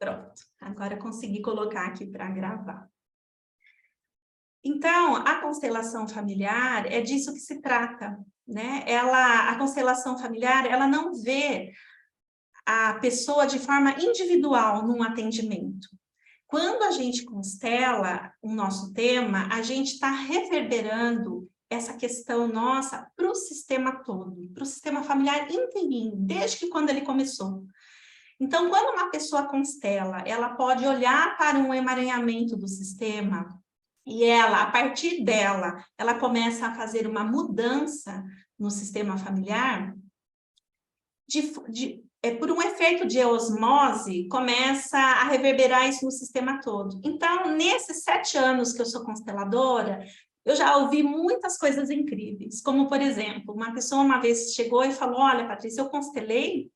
Pronto, agora consegui colocar aqui para gravar. Então, a constelação familiar é disso que se trata, né? A constelação familiar, ela não vê a pessoa de forma individual num atendimento. Quando a gente constela o nosso tema, a gente está reverberando essa questão nossa para o sistema todo, para o sistema familiar inteirinho, desde que quando ele começou. Então, quando uma pessoa constela, ela pode olhar para um emaranhamento do sistema e ela, a partir dela, ela começa a fazer uma mudança no sistema familiar, por um efeito de osmose, começa a reverberar isso no sistema todo. Então, nesses 7 anos que eu sou consteladora, eu já ouvi muitas coisas incríveis, como, por exemplo, uma pessoa uma vez chegou e falou, olha, Patrícia, eu constelei,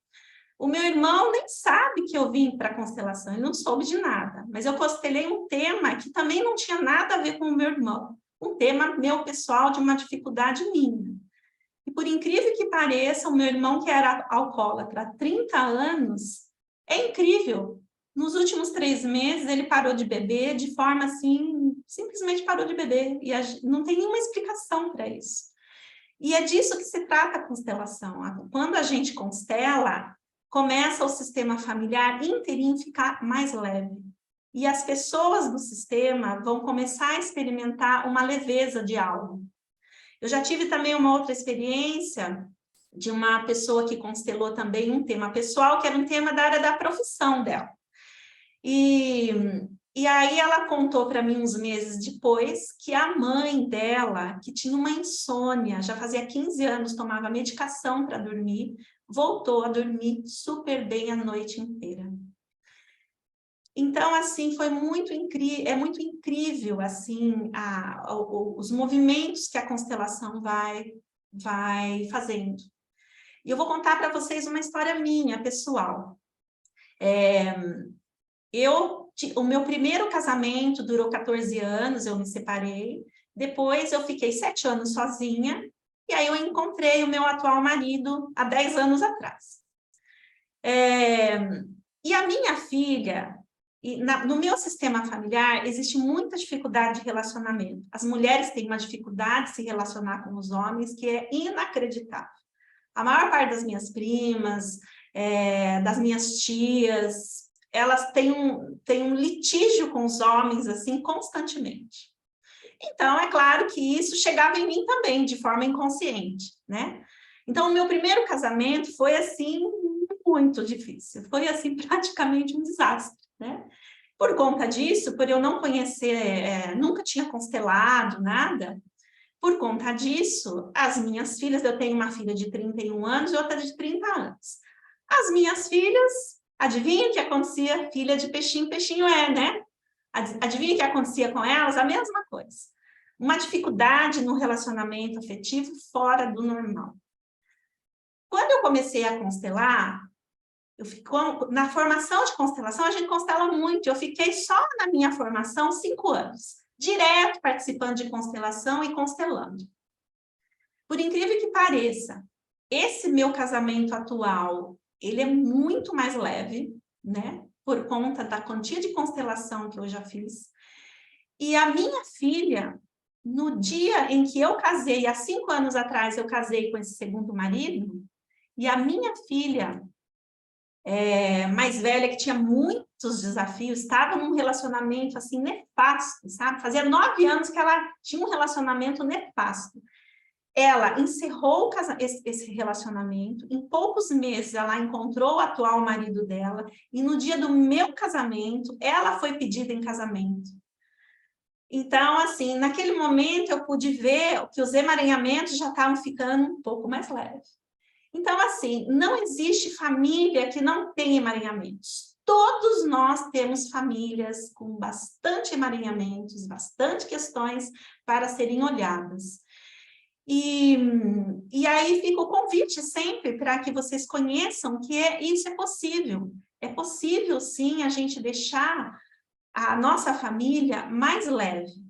o meu irmão nem sabe que eu vim para a constelação, ele não soube de nada, mas eu constelei um tema que também não tinha nada a ver com o meu irmão, um tema meu pessoal de uma dificuldade minha. E por incrível que pareça, o meu irmão, que era alcoólatra há 30 anos, é incrível. Nos últimos 3 meses, ele parou de beber de forma assim, simplesmente parou de beber. E não tem nenhuma explicação para isso. E é disso que se trata a constelação. Quando a gente constela, começa o sistema familiar inteirinho ficar mais leve. E as pessoas do sistema vão começar a experimentar uma leveza de algo. Eu já tive também uma outra experiência de uma pessoa que constelou também um tema pessoal, que era um tema da área da profissão dela. E aí ela contou para mim uns meses depois que a mãe dela, que tinha uma insônia, já fazia 15 anos, tomava medicação para dormir, voltou a dormir super bem a noite inteira. Então, assim, foi muito incrível, é muito incrível, assim, os movimentos que a constelação vai fazendo. E eu vou contar para vocês uma história minha, pessoal. O meu primeiro casamento durou 14 anos, eu me separei. Depois eu fiquei 7 anos sozinha, e aí eu encontrei o meu atual marido há 10 anos atrás. E a minha filha... no meu sistema familiar, existe muita dificuldade de relacionamento. As mulheres têm uma dificuldade de se relacionar com os homens que é inacreditável. A maior parte das minhas primas, das minhas tias, elas têm um litígio com os homens, assim, constantemente. Então, é claro que isso chegava em mim também, de forma inconsciente, né? Então, o meu primeiro casamento foi, assim, muito difícil. Foi, assim, praticamente um desastre, né? Por conta disso, por eu não conhecer, nunca tinha constelado nada, por conta disso, as minhas filhas, eu tenho uma filha de 31 anos e outra de 30 anos. As minhas filhas, adivinha o que acontecia? Filha de peixinho, peixinho né? Adivinha o que acontecia com elas? A mesma coisa. Uma dificuldade no relacionamento afetivo fora do normal. Quando eu comecei a constelar, na formação de constelação, a gente constela muito. Eu fiquei só na minha formação 5 anos, direto participando de constelação e constelando. Por incrível que pareça, esse meu casamento atual, ele é muito mais leve, né? Por conta da quantia de constelação que eu já fiz. E a minha filha, no dia em que eu casei, há 5 anos atrás, eu casei com esse segundo marido, e a minha filha mais velha, que tinha muitos desafios, estava num relacionamento assim nefasto, sabe? Fazia 9 anos que ela tinha um relacionamento nefasto. Ela encerrou esse relacionamento, em poucos meses ela encontrou o atual marido dela, e no dia do meu casamento, ela foi pedida em casamento. Então, assim, naquele momento eu pude ver que os emaranhamentos já estavam ficando um pouco mais leves. Então, assim, não existe família que não tenha emaranhamentos. Todos nós temos famílias com bastante emaranhamentos, bastante questões para serem olhadas. E aí fica o convite sempre para que vocês conheçam que isso é possível. É possível, sim, a gente deixar a nossa família mais leve.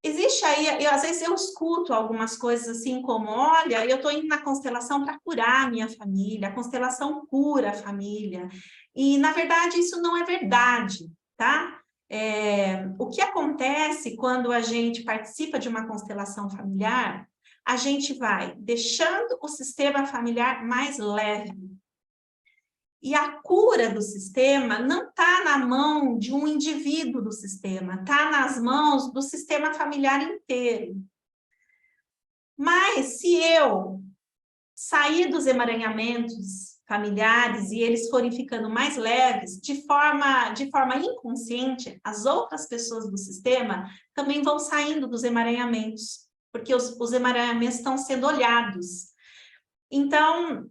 Existe aí, às vezes eu escuto algumas coisas assim como, olha, eu estou indo na constelação para curar a minha família, a constelação cura a família. E, na verdade, isso não é verdade, tá? O que acontece quando a gente participa de uma constelação familiar, a gente vai deixando o sistema familiar mais leve. E a cura do sistema não está na mão de um indivíduo do sistema, está nas mãos do sistema familiar inteiro. Mas se eu sair dos emaranhamentos familiares e eles forem ficando mais leves, de forma inconsciente, as outras pessoas do sistema também vão saindo dos emaranhamentos, porque os emaranhamentos estão sendo olhados. Então,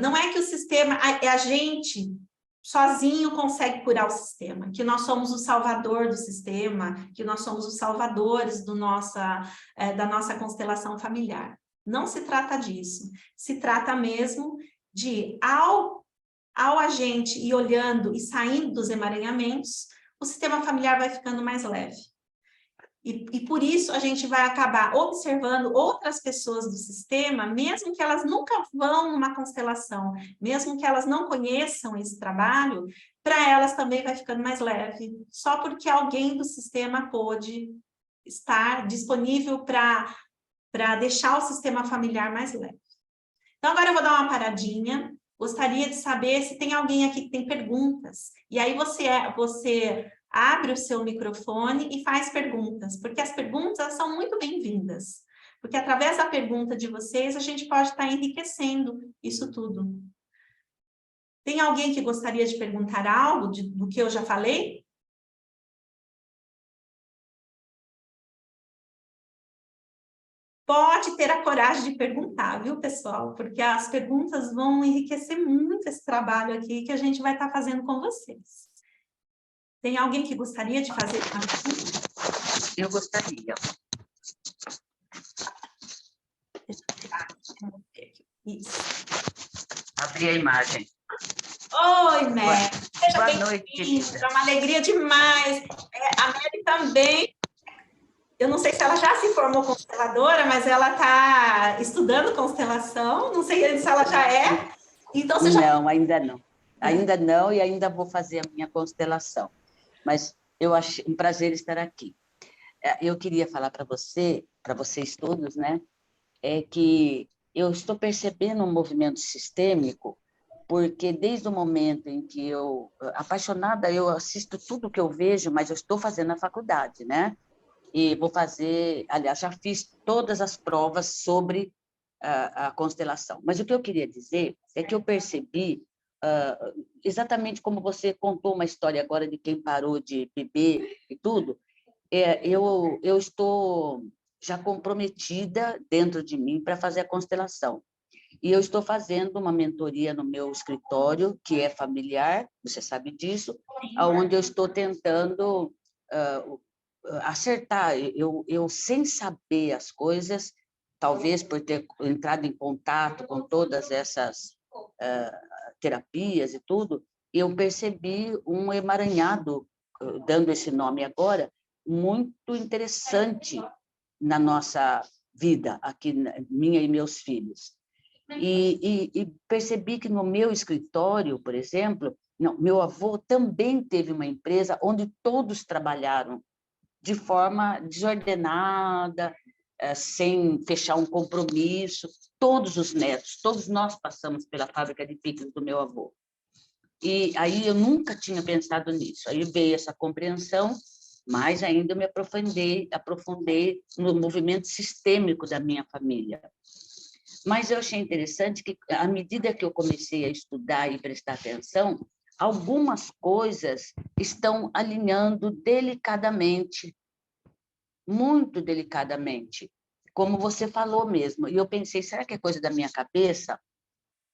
não é que o sistema, a gente sozinho consegue curar o sistema, que nós somos o salvador do sistema, que nós somos os salvadores da nossa constelação familiar. Não se trata disso. Se trata mesmo de, ao a gente ir olhando e saindo dos emaranhamentos, o sistema familiar vai ficando mais leve. E por isso a gente vai acabar observando outras pessoas do sistema, mesmo que elas nunca vão numa constelação, mesmo que elas não conheçam esse trabalho, para elas também vai ficando mais leve, só porque alguém do sistema pôde estar disponível para deixar o sistema familiar mais leve. Então, agora eu vou dar uma paradinha. Gostaria de saber se tem alguém aqui que tem perguntas. E aí você abre o seu microfone e faz perguntas, porque as perguntas são muito bem-vindas. Porque através da pergunta de vocês, a gente pode estar enriquecendo isso tudo. Tem alguém que gostaria de perguntar algo do que eu já falei? Pode ter a coragem de perguntar, viu, pessoal? Porque as perguntas vão enriquecer muito esse trabalho aqui que a gente vai estar fazendo com vocês. Tem alguém que gostaria de fazer uma pergunta? Eu gostaria. Isso. Abri a imagem. Oi, Mary. Seja Boa noite, bem-vinda. É uma alegria demais. A Mary também. Eu não sei se ela já se formou consteladora, mas ela está estudando constelação. Não sei se ela já é. Então, você Não, ainda não. Ainda não, e ainda vou fazer a minha constelação. Mas eu achei um prazer estar aqui. Eu queria falar para vocês todos, né, que eu estou percebendo um movimento sistêmico, porque desde o momento em que apaixonada, eu assisto tudo que eu vejo, mas eu estou fazendo a faculdade, né? E vou fazer, aliás, já fiz todas as provas sobre a constelação. Mas o que eu queria dizer é que eu percebi, exatamente como você contou uma história agora de quem parou de beber e tudo, eu estou já comprometida dentro de mim para fazer a constelação. E eu estou fazendo uma mentoria no meu escritório, que é familiar, você sabe disso, onde eu estou tentando acertar. Eu, sem saber as coisas, talvez por ter entrado em contato com todas essas terapias e tudo, eu percebi um emaranhado, dando esse nome agora, muito interessante na nossa vida, aqui, minha e meus filhos. E percebi que no meu escritório, por exemplo, meu avô também teve uma empresa onde todos trabalharam de forma desordenada, sem fechar um compromisso. Todos os netos, todos nós passamos pela fábrica de picles do meu avô. E aí eu nunca tinha pensado nisso. Aí veio essa compreensão, mas ainda eu me aprofundei no movimento sistêmico da minha família. Mas eu achei interessante que, à medida que eu comecei a estudar e prestar atenção, algumas coisas estão alinhando delicadamente, muito delicadamente, como você falou mesmo. E eu pensei, será que é coisa da minha cabeça?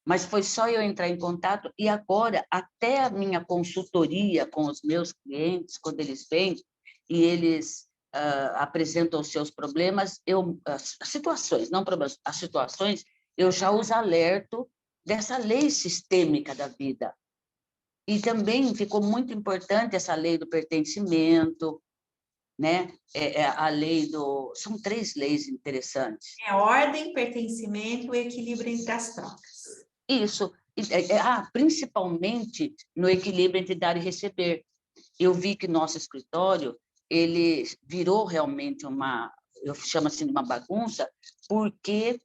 Mas foi só eu entrar em contato, e agora, até a minha consultoria com os meus clientes, quando eles vêm e eles apresentam os seus problemas, as situações, não problemas, as situações, eu já os alerto dessa lei sistêmica da vida. E também ficou muito importante essa lei do pertencimento, né? A lei do... São 3 leis interessantes. É ordem, pertencimento e o equilíbrio entre as trocas. Isso. Principalmente no equilíbrio entre dar e receber. Eu vi que nosso escritório ele virou realmente eu chamo assim de uma bagunça, porque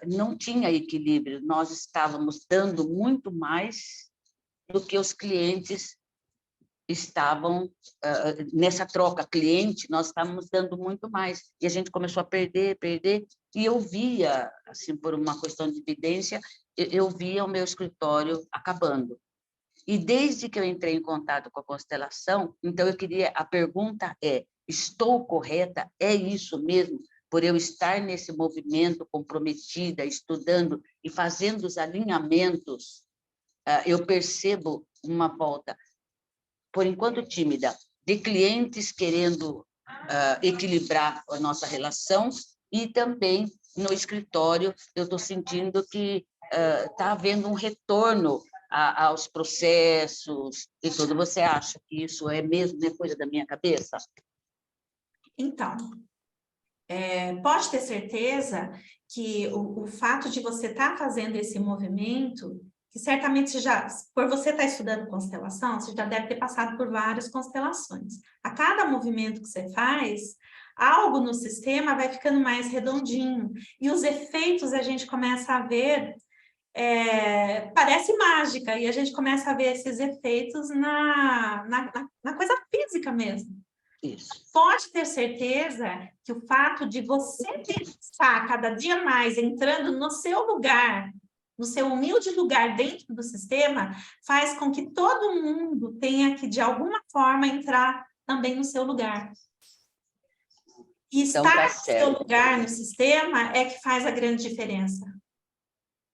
não tinha equilíbrio. Nós estávamos dando muito mais do que os clientes estavam nessa troca cliente, nós estávamos dando muito mais e a gente começou a perder, e eu via, assim, por uma questão de evidência, eu via o meu escritório acabando. E desde que eu entrei em contato com a constelação, então a pergunta é: estou correta? É isso mesmo? Por eu estar nesse movimento comprometida, estudando e fazendo os alinhamentos, eu percebo uma volta, por enquanto tímida, de clientes querendo equilibrar a nossa relação, e também no escritório eu estou sentindo que está havendo um retorno aos processos e tudo. Você acha que isso é mesmo coisa da minha cabeça? Então, pode ter certeza que o fato de você estar fazendo esse movimento, que certamente por você estar estudando constelação, você já deve ter passado por várias constelações. A cada movimento que você faz, algo no sistema vai ficando mais redondinho. E os efeitos a gente começa a ver, parece mágica, e a gente começa a ver esses efeitos na coisa física mesmo. Isso. Pode ter certeza que o fato de você estar cada dia mais entrando no seu lugar, no seu humilde lugar dentro do sistema, faz com que todo mundo tenha que, de alguma forma, entrar também no seu lugar. E estar no seu lugar no sistema é que faz a grande diferença.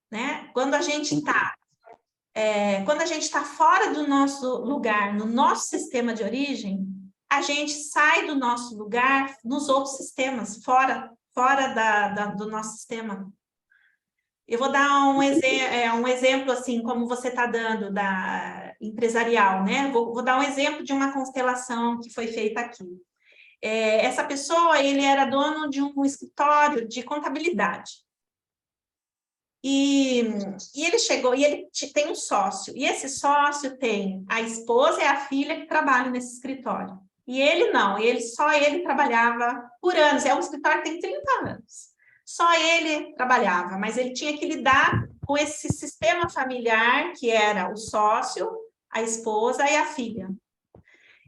Né? Quando a gente está fora do nosso lugar, no nosso sistema de origem, a gente sai do nosso lugar nos outros sistemas, fora do nosso sistema. Eu vou dar um exemplo, assim, como você está dando, da empresarial, né? Vou dar um exemplo de uma constelação que foi feita aqui. Essa pessoa, ele era dono de um escritório de contabilidade. E ele chegou, e ele tem um sócio, e esse sócio tem a esposa e a filha que trabalham nesse escritório. E ele não, só ele trabalhava por anos, é um escritório que tem 30 anos. Só ele trabalhava, mas ele tinha que lidar com esse sistema familiar, que era o sócio, a esposa e a filha.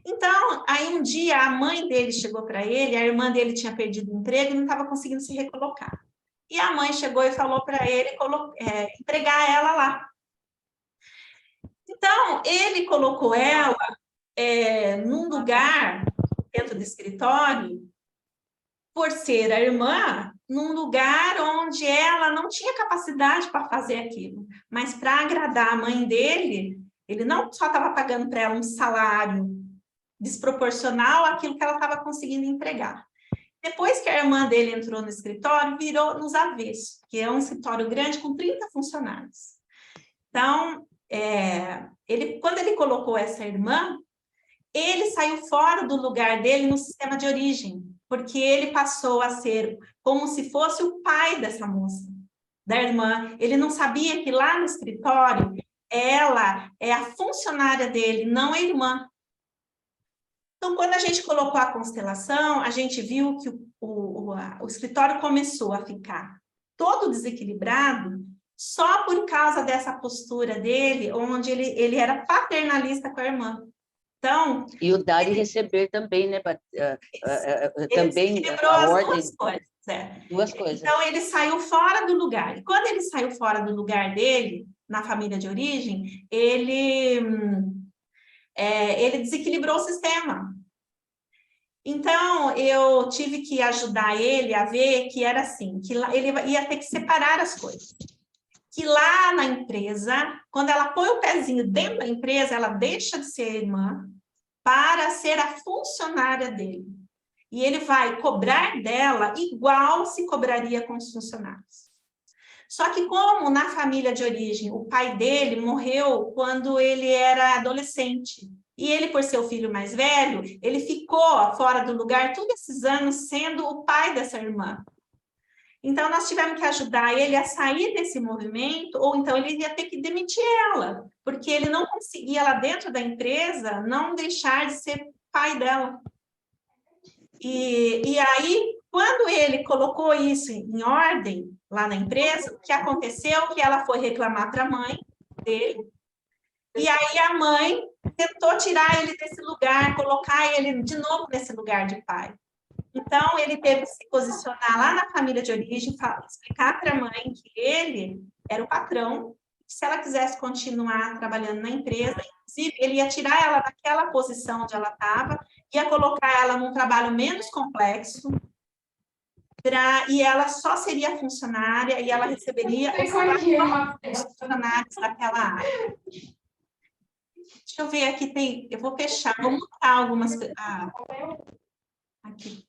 Então, aí um dia a mãe dele chegou para ele, a irmã dele tinha perdido o emprego e não estava conseguindo se recolocar. E a mãe chegou e falou para ele entregar ela lá. Então, ele colocou ela num lugar, dentro do escritório, por ser a irmã, num lugar onde ela não tinha capacidade para fazer aquilo. Mas para agradar a mãe dele, ele não só estava pagando para ela um salário desproporcional àquilo que ela estava conseguindo entregar. Depois que a irmã dele entrou no escritório, virou nos avessos, que é um escritório grande com 30 funcionários. Então, quando ele colocou essa irmã, ele saiu fora do lugar dele no sistema de origem, porque ele passou a ser como se fosse o pai dessa moça, da irmã. Ele não sabia que lá no escritório, ela é a funcionária dele, não a irmã. Então, quando a gente colocou a constelação, a gente viu que o escritório começou a ficar todo desequilibrado só por causa dessa postura dele, onde ele era paternalista com a irmã. Então, e o dar e receber também, né? Também a ordem. Duas coisas. Então, ele saiu fora do lugar. E quando ele saiu fora do lugar dele, na família de origem, ele desequilibrou o sistema. Então, eu tive que ajudar ele a ver que era assim, que ele ia ter que separar as coisas. Que lá na empresa, quando ela põe o pezinho dentro da empresa, ela deixa de ser irmã para ser a funcionária dele. E ele vai cobrar dela igual se cobraria com os funcionários. Só que como na família de origem, o pai dele morreu quando ele era adolescente, E ele, por ser o filho mais velho, ele ficou fora do lugar todos esses anos sendo o pai dessa irmã. Então, nós tivemos que ajudar ele a sair desse movimento, ou então ele ia ter que demitir ela, porque ele não conseguia, lá dentro da empresa, não deixar de ser pai dela. E aí, quando ele colocou isso em ordem lá na empresa, o que aconteceu? Que ela foi reclamar para a mãe dele, e aí a mãe tentou tirar ele desse lugar, colocar ele de novo nesse lugar de pai. Então, ele teve que se posicionar lá na família de origem, explicar para a mãe que ele era o patrão, se ela quisesse continuar trabalhando na empresa, inclusive, ele ia tirar ela daquela posição onde ela estava, ia colocar ela num trabalho menos complexo, e ela só seria funcionária e ela receberia os funcionários daquela área. Deixa eu ver aqui, eu vou fechar, vou mutar algumas... aqui.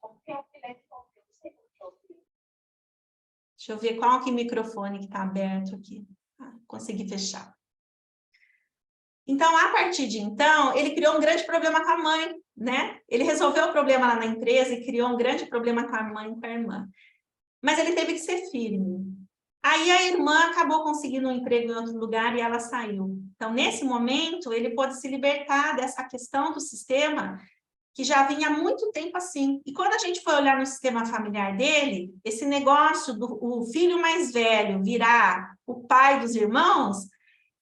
Deixa eu ver qual que microfone que está aberto aqui. Consegui fechar. Então, a partir de então, ele criou um grande problema com a mãe, né? Ele resolveu o problema lá na empresa e criou um grande problema com a mãe e com a irmã. Mas ele teve que ser firme. Aí a irmã acabou conseguindo um emprego em outro lugar e ela saiu. Então, nesse momento, ele pôde se libertar dessa questão do sistema que já vinha há muito tempo assim. E quando a gente foi olhar no sistema familiar dele, esse negócio do o filho mais velho virar o pai dos irmãos,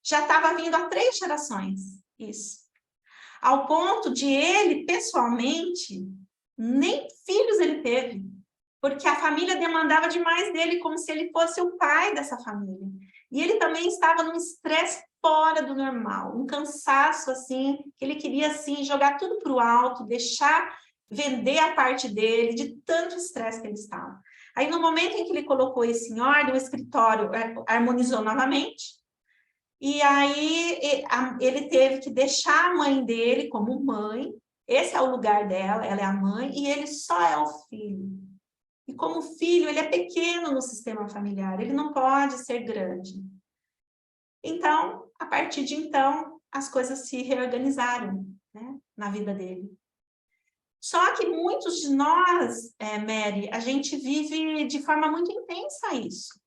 já estava vindo há 3 gerações, isso. Ao ponto de ele, pessoalmente, nem filhos ele teve, porque a família demandava demais dele, como se ele fosse o pai dessa família. E ele também estava num estresse fora do normal, um cansaço, assim, que ele queria, assim, jogar tudo para o alto, deixar vender a parte dele, de tanto estresse que ele estava. Aí, no momento em que ele colocou isso em ordem, o escritório harmonizou novamente, e aí ele teve que deixar a mãe dele como mãe, esse é o lugar dela, ela é a mãe, e ele só é o filho. E como filho, ele é pequeno no sistema familiar, ele não pode ser grande. Então, a partir de então, as coisas se reorganizaram, né, na vida dele. Só que muitos de nós, Mary, a gente vive de forma muito intensa isso.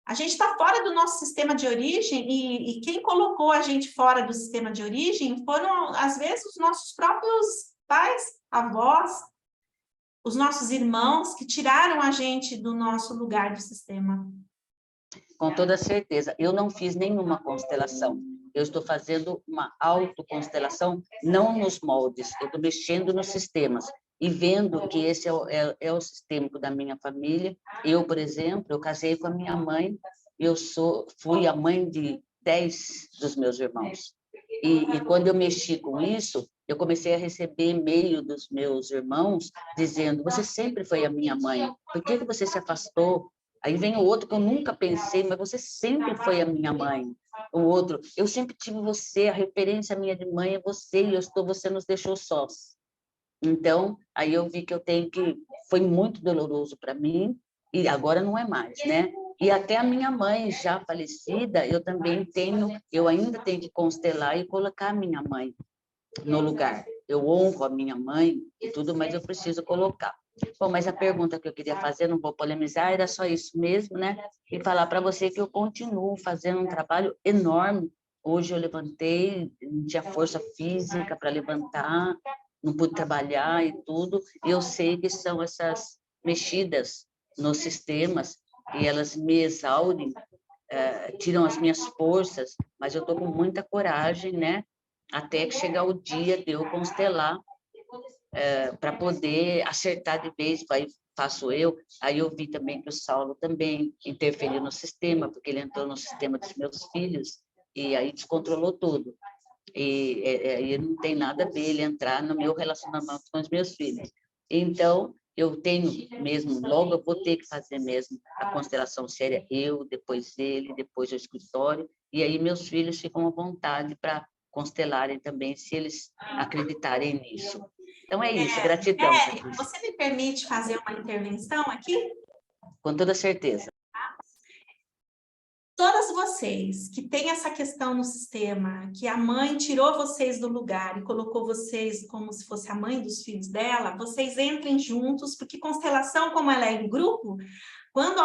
A gente está fora do nosso sistema de origem e quem colocou a gente fora do sistema de origem foram, às vezes, os nossos próprios pais, avós, os nossos irmãos que tiraram a gente do nosso lugar do sistema. Com toda certeza. Eu não fiz nenhuma constelação. Eu estou fazendo uma autoconstelação, não nos moldes. Eu estou mexendo nos sistemas e vendo que esse é o sistêmico da minha família. Eu, por exemplo, eu casei com a minha mãe. Fui a mãe de 10 dos meus irmãos. E quando eu mexi com isso, eu comecei a receber e-mail dos meus irmãos dizendo: você sempre foi a minha mãe, por que você se afastou? Aí vem o outro que eu nunca pensei, mas você sempre foi a minha mãe. O outro, eu sempre tive você, a referência minha de mãe é você, e você nos deixou sós. Então, aí eu vi que foi muito doloroso para mim, e agora não é mais, né? E até a minha mãe, já falecida, eu ainda tenho que constelar e colocar a minha mãe no lugar. Eu honro a minha mãe e tudo, mas eu preciso colocar. Bom, mas a pergunta que eu queria fazer, não vou polemizar, era só isso mesmo, né? E falar para você que eu continuo fazendo um trabalho enorme. Hoje eu levantei, não tinha força física para levantar, não pude trabalhar e tudo. E eu sei que são essas mexidas nos sistemas e elas me exaurem, tiram as minhas forças, mas eu estou com muita coragem, né? Até que chegar o dia de eu constelar, para poder acertar de vez, aí faço eu. Aí eu vi também que o Saulo também interferiu no sistema, porque ele entrou no sistema dos meus filhos, e aí descontrolou tudo. E não tem nada a ver ele entrar no meu relacionamento com os meus filhos. Então, eu tenho mesmo, logo eu vou ter que fazer mesmo a constelação séria, eu, depois ele, depois o escritório, e aí meus filhos ficam à vontade para constelarem também, se eles acreditarem nisso. Então é isso, gratidão. Você me permite fazer uma intervenção aqui? Com toda certeza. Toda todas vocês que têm essa questão no sistema, que a mãe tirou vocês do lugar e colocou vocês como se fosse a mãe dos filhos dela, vocês entrem juntos, porque constelação, como ela é em grupo, quando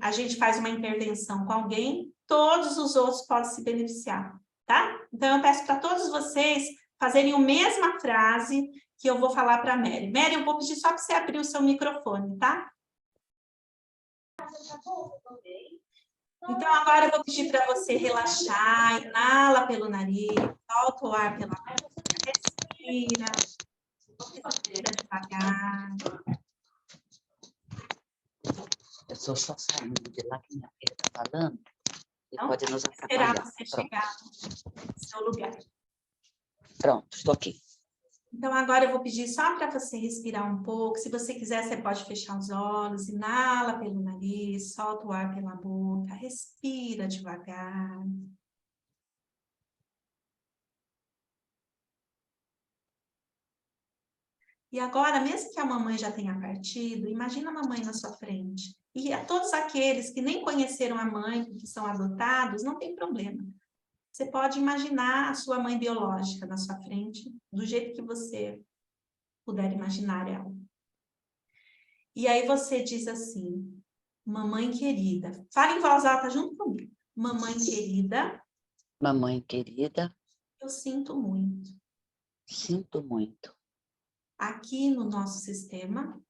a gente faz uma intervenção com alguém, todos os outros podem se beneficiar, tá? Então, eu peço para todos vocês fazerem a mesma frase que eu vou falar para a Mary. Mary, eu vou pedir só para você abrir o seu microfone, tá? Então, agora eu vou pedir para você relaxar, inala pelo nariz, solta o ar pela boca, respira devagar. Eu estou só saindo de lá que minha filha está falando, e Então, pode nos esperar atrapalhar. você chegar no seu lugar. Pronto, estou aqui. Então, agora eu vou pedir só para você respirar um pouco. Se você quiser, você pode fechar os olhos, inala pelo nariz, solta o ar pela boca, respira devagar. E agora, mesmo que a mamãe já tenha partido, imagina a mamãe na sua frente. E a todos aqueles que nem conheceram a mãe, que são adotados, não tem problema. Você pode imaginar a sua mãe biológica na sua frente, do jeito que você puder imaginar ela. E aí você diz assim, mamãe querida, fala em voz alta junto comigo. Mamãe querida. Mamãe querida. Eu sinto muito. Sinto muito. Aqui no nosso sistema.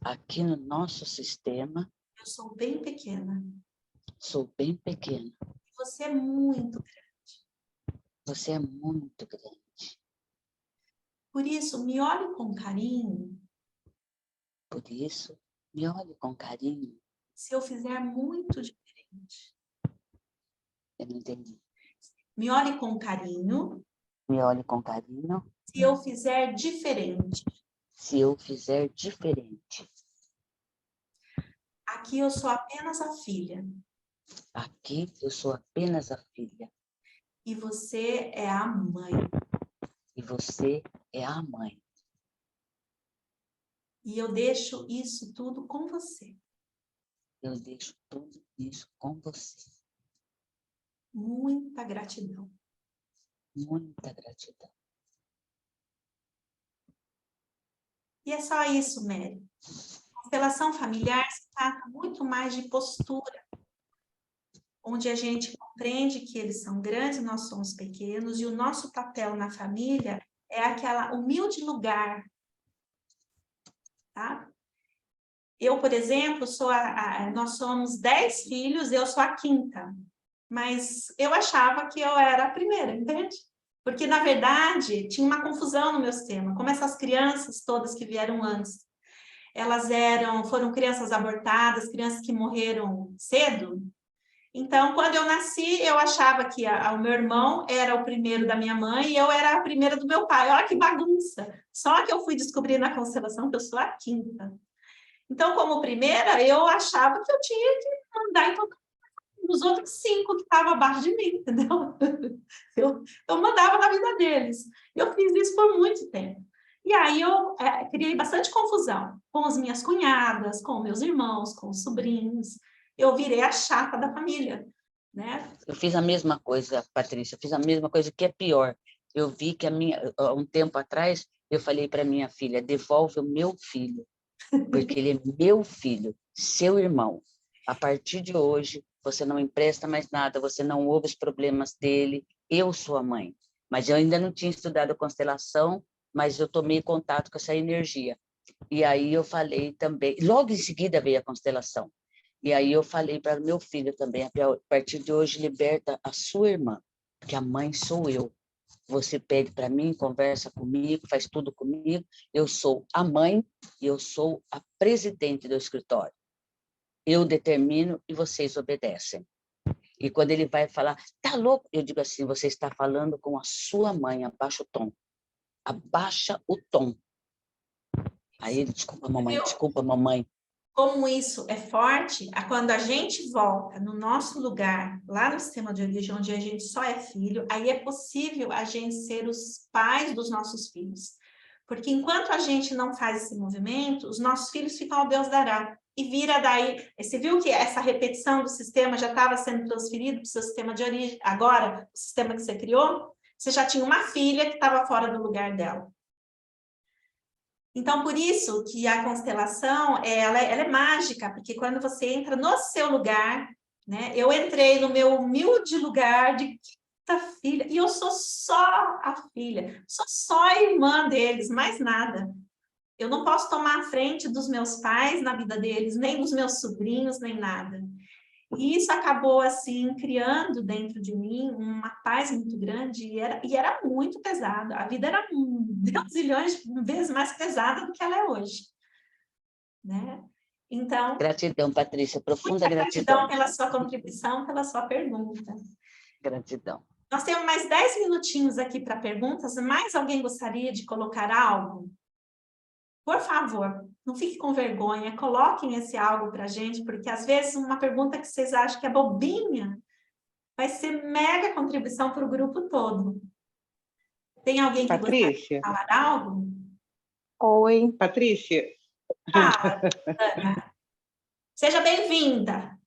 Aqui no nosso sistema. Eu sou bem pequena. Sou bem pequena. Você é muito grande. Você é muito grande. Por isso, me olhe com carinho. Por isso, me olhe com carinho. Se eu fizer muito diferente. Eu não entendi. Me olhe com carinho. Me olhe com carinho. Se eu fizer diferente. Se eu fizer diferente. Aqui eu sou apenas a filha. Aqui eu sou apenas a filha. E você é a mãe. E você é a mãe. E eu deixo isso tudo com você. Eu deixo tudo isso com você. Muita gratidão. Muita gratidão. E é só isso, Mary. Constelação familiar se trata muito mais de postura, onde a gente compreende que eles são grandes, nós somos pequenos, e o nosso papel na família é aquela humilde lugar. Tá? Eu, por exemplo, nós somos 10 filhos, eu sou a quinta. Mas eu achava que eu era a primeira, entende? Porque, na verdade, tinha uma confusão no meu sistema. Como essas crianças todas que vieram antes, elas foram crianças abortadas, crianças que morreram cedo. Então, quando eu nasci, eu achava que o meu irmão era o primeiro da minha mãe e eu era a primeira do meu pai. Olha que bagunça! Só que eu fui descobrir na constelação que eu sou a quinta. Então, como primeira, eu achava que eu tinha que mandar em todo os outros 5 que estavam abaixo de mim, entendeu? Eu mandava na vida deles. Eu fiz isso por muito tempo. E aí eu criei bastante confusão com as minhas cunhadas, com meus irmãos, com os sobrinhos. Eu virei a chata da família, né? Eu fiz a mesma coisa, Patrícia, eu fiz a mesma coisa, que é pior. Eu vi que há um tempo atrás, eu falei para minha filha, devolve o meu filho, porque ele é meu filho, seu irmão. A partir de hoje, você não empresta mais nada, você não ouve os problemas dele, eu sou a mãe. Mas eu ainda não tinha estudado constelação, mas eu tomei contato com essa energia. E aí eu falei também, logo em seguida veio a constelação. E aí eu falei para o meu filho também, a partir de hoje, liberta a sua irmã, porque a mãe sou eu. Você pede para mim, conversa comigo, faz tudo comigo. Eu sou a mãe e eu sou a presidente do escritório. Eu determino e vocês obedecem. E quando ele vai falar, tá louco? Eu digo assim, você está falando com a sua mãe, abaixa o tom. Abaixa o tom. Aí ele, desculpa, mamãe. Como isso é forte, quando a gente volta no nosso lugar, lá no sistema de origem, onde a gente só é filho, aí é possível a gente ser os pais dos nossos filhos. Porque enquanto a gente não faz esse movimento, os nossos filhos ficam ao Deus dará. e vira daí. Você viu que essa repetição do sistema já estava sendo transferido para o seu sistema de origem, agora, o sistema que você criou, você já tinha uma filha que estava fora do lugar dela. Então, por isso que a constelação, ela é mágica, porque quando você entra no seu lugar, né? Eu entrei no meu humilde lugar de quinta filha, e eu sou só a filha, sou só a irmã deles, mais nada. Eu não posso tomar a frente dos meus pais na vida deles, nem dos meus sobrinhos, nem nada. E isso acabou, assim, criando dentro de mim uma paz muito grande, e era muito pesado. A vida era zilhões de vezes mais pesada do que ela é hoje, né? Então, Gratidão, Patrícia, profunda gratidão gratidão. pela sua contribuição, pela sua pergunta. Gratidão. Nós temos mais 10 minutinhos aqui para perguntas. Mais alguém gostaria de colocar algo? Por favor, não fique com vergonha, coloquem esse algo para a gente, porque às vezes uma pergunta que vocês acham que é bobinha vai ser mega contribuição para o grupo todo. Tem alguém que gostaria de falar algo? Oi. Patrícia. Fala, Ana. Seja bem-vinda.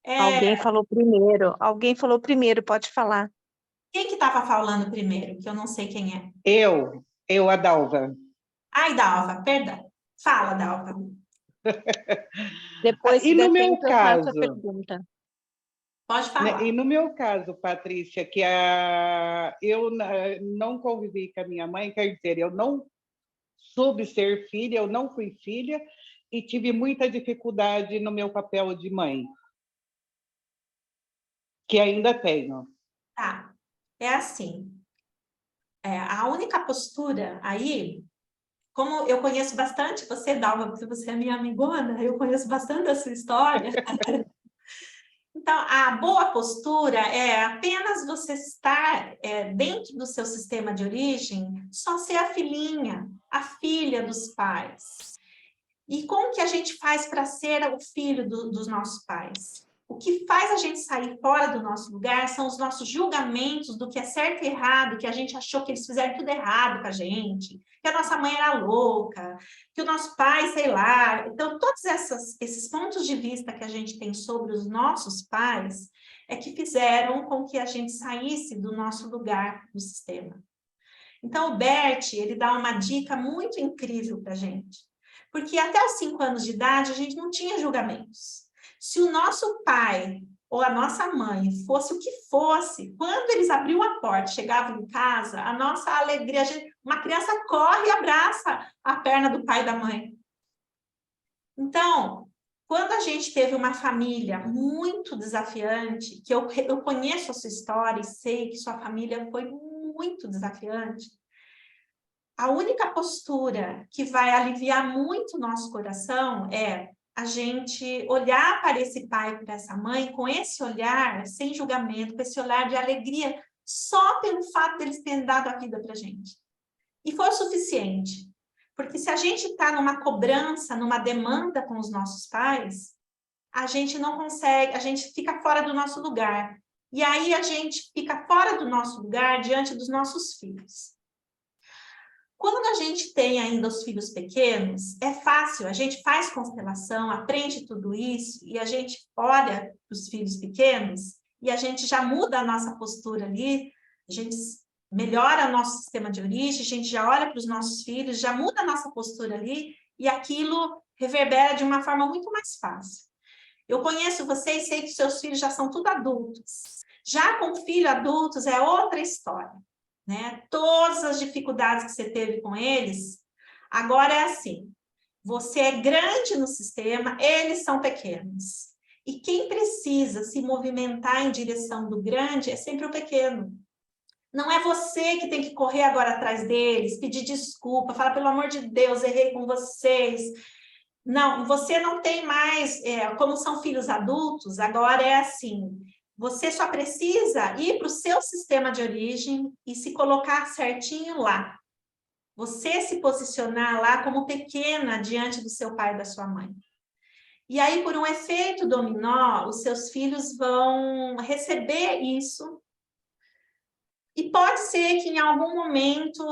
Alguém falou primeiro, pode falar. Quem que estava falando primeiro? Que eu não sei quem é. A Dalva. Ai, Dalva, perdão. Fala, Dalva. Depois, e no meu caso, a pergunta. Pode falar. E no meu caso, Patrícia, que eu não convivi com a minha mãe, quer dizer, eu não soube ser filha, eu não fui filha e tive muita dificuldade no meu papel de mãe, que ainda tenho. Tá. É assim. A única postura aí, como eu conheço bastante você, Dalva, porque você é minha amigona, eu conheço bastante a sua história. Então, a boa postura é apenas você estar dentro do seu sistema de origem, só ser a filhinha, a filha dos pais. E como que a gente faz para ser o filho dos nossos pais? O que faz a gente sair fora do nosso lugar são os nossos julgamentos do que é certo e errado, que a gente achou que eles fizeram tudo errado com a gente, que a nossa mãe era louca, que o nosso pai, sei lá. Então, todos esses pontos de vista que a gente tem sobre os nossos pais é que fizeram com que a gente saísse do nosso lugar no sistema. Então, o Bert, ele dá uma dica muito incrível para a gente. Porque até os 5 anos de idade, a gente não tinha julgamentos. Se o nosso pai ou a nossa mãe fosse o que fosse, quando eles abriam a porta, chegavam em casa, a nossa alegria, uma criança corre e abraça a perna do pai e da mãe. Então, quando a gente teve uma família muito desafiante, que eu conheço a sua história e sei que sua família foi muito desafiante, a única postura que vai aliviar muito o nosso coração é a gente olhar para esse pai e para essa mãe com esse olhar, sem julgamento, com esse olhar de alegria, só pelo fato deles terem dado a vida para a gente. E foi o suficiente. Porque se a gente está numa cobrança, numa demanda com os nossos pais, a gente não consegue, a gente fica fora do nosso lugar. E aí a gente fica fora do nosso lugar diante dos nossos filhos. Quando a gente tem ainda os filhos pequenos, é fácil, a gente faz constelação, aprende tudo isso, e a gente olha para os filhos pequenos, e a gente já muda a nossa postura ali, a gente melhora o nosso sistema de origem, a gente já olha para os nossos filhos, já muda a nossa postura ali, e aquilo reverbera de uma forma muito mais fácil. Eu conheço vocês, sei que seus filhos já são tudo adultos. Já com filho adultos é outra história. Né? Todas as dificuldades que você teve com eles, agora é assim, você é grande no sistema, eles são pequenos. E quem precisa se movimentar em direção do grande é sempre o pequeno. Não é você que tem que correr agora atrás deles, pedir desculpa, falar, pelo amor de Deus, errei com vocês. Não, você não tem mais, como são filhos adultos, agora é assim, você só precisa ir para o seu sistema de origem e se colocar certinho lá. Você se posicionar lá como pequena diante do seu pai e da sua mãe. E aí, por um efeito dominó, os seus filhos vão receber isso. E pode ser que em algum momento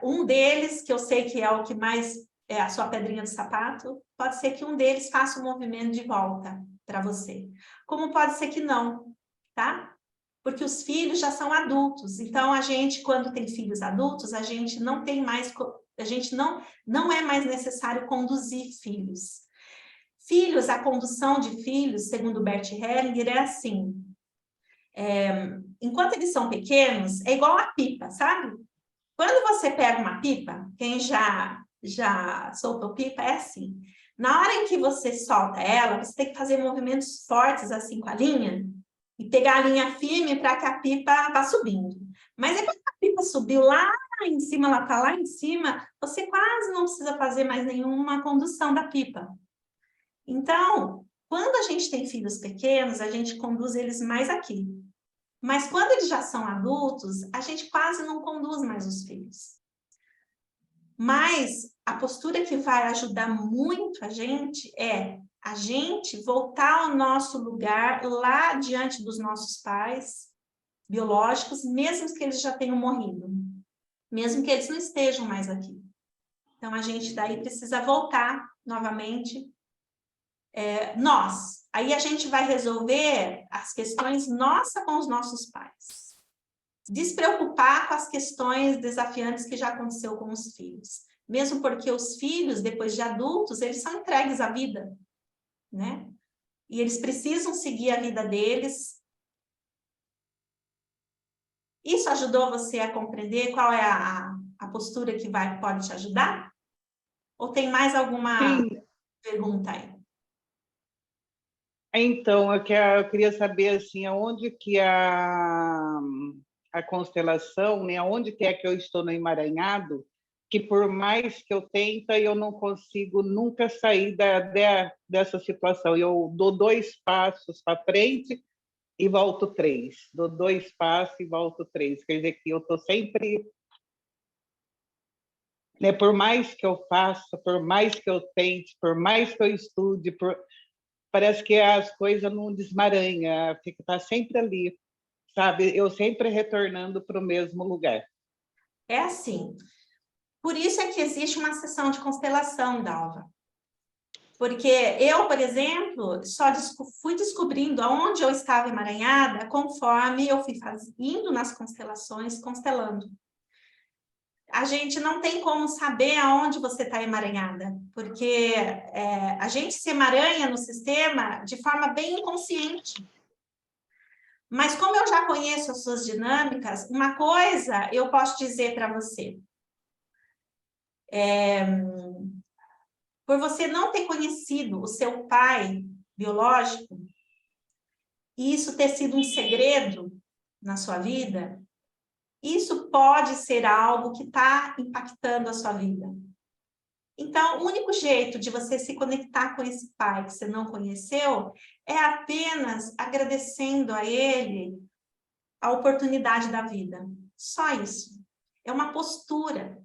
um deles, que eu sei que é o que mais é a sua pedrinha do sapato, pode ser que um deles faça um movimento de volta para você. Como pode ser que não, tá? Porque os filhos já são adultos. Então, a gente, quando tem filhos adultos, a gente não tem mais... A gente não é mais necessário conduzir filhos. Filhos, a condução de filhos, segundo Bert Hellinger, é assim. Enquanto eles são pequenos, é igual a pipa, sabe? Quando você pega uma pipa, quem já soltou pipa é assim. Na hora em que você solta ela, você tem que fazer movimentos fortes assim com a linha e pegar a linha firme para que a pipa vá subindo. Mas depois que a pipa subiu lá em cima, ela está lá em cima, você quase não precisa fazer mais nenhuma condução da pipa. Então, quando a gente tem filhos pequenos, a gente conduz eles mais aqui. Mas quando eles já são adultos, a gente quase não conduz mais os filhos. Mas a postura que vai ajudar muito a gente é a gente voltar ao nosso lugar lá diante dos nossos pais biológicos, mesmo que eles já tenham morrido, mesmo que eles não estejam mais aqui. Então, a gente daí precisa voltar novamente nós. Aí a gente vai resolver as questões nossa com os nossos pais. Despreocupar com as questões desafiantes que já aconteceu com os filhos. Mesmo porque os filhos, depois de adultos, eles são entregues à vida, né? E eles precisam seguir a vida deles. Isso ajudou você a compreender qual é a postura que pode te ajudar? Ou tem mais alguma pergunta aí? Então, eu queria saber assim, aonde que a constelação, né? Aonde que é que eu estou no emaranhado, que por mais que eu tenta, eu não consigo nunca sair dessa situação. Eu dou 2 passos para frente e volto 3. Dou 2 passos e volto 3. Quer dizer que eu estou sempre... Né, por mais que eu faça, por mais que eu tente, por mais que eu estude, parece que as coisas não desmaranham, está sempre ali, sabe? Eu sempre retornando para o mesmo lugar. É assim. Por isso é que existe uma sessão de constelação, Dalva. Porque eu, por exemplo, só fui descobrindo aonde eu estava emaranhada conforme eu fui indo nas constelações, constelando. A gente não tem como saber aonde você está emaranhada, porque a gente se emaranha no sistema de forma bem inconsciente. Mas como eu já conheço as suas dinâmicas, uma coisa eu posso dizer para você. Por você não ter conhecido o seu pai biológico, e isso ter sido um segredo na sua vida, isso pode ser algo que está impactando a sua vida. Então, o único jeito de você se conectar com esse pai que você não conheceu é apenas agradecendo a ele a oportunidade da vida. Só isso. É uma postura.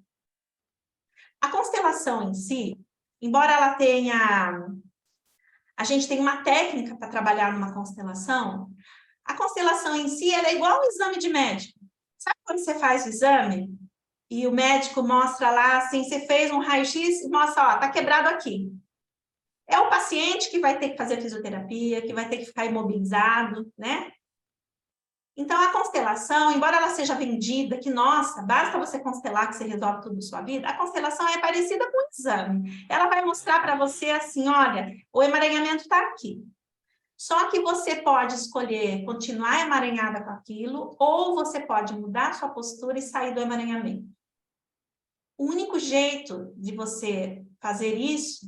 A constelação em si, embora ela tenha... A gente tem uma técnica para trabalhar numa constelação. A constelação em si ela é igual um exame de médico. Sabe quando você faz o exame e o médico mostra lá, assim, você fez um raio-x e mostra, ó, tá quebrado aqui. É o paciente que vai ter que fazer fisioterapia, que vai ter que ficar imobilizado, né? Então, a constelação, embora ela seja vendida, que, nossa, basta você constelar que você resolve tudo na sua vida, a constelação é parecida com um exame. Ela vai mostrar para você assim, olha, o emaranhamento está aqui. Só que você pode escolher continuar emaranhada com aquilo, ou você pode mudar sua postura e sair do emaranhamento. O único jeito de você fazer isso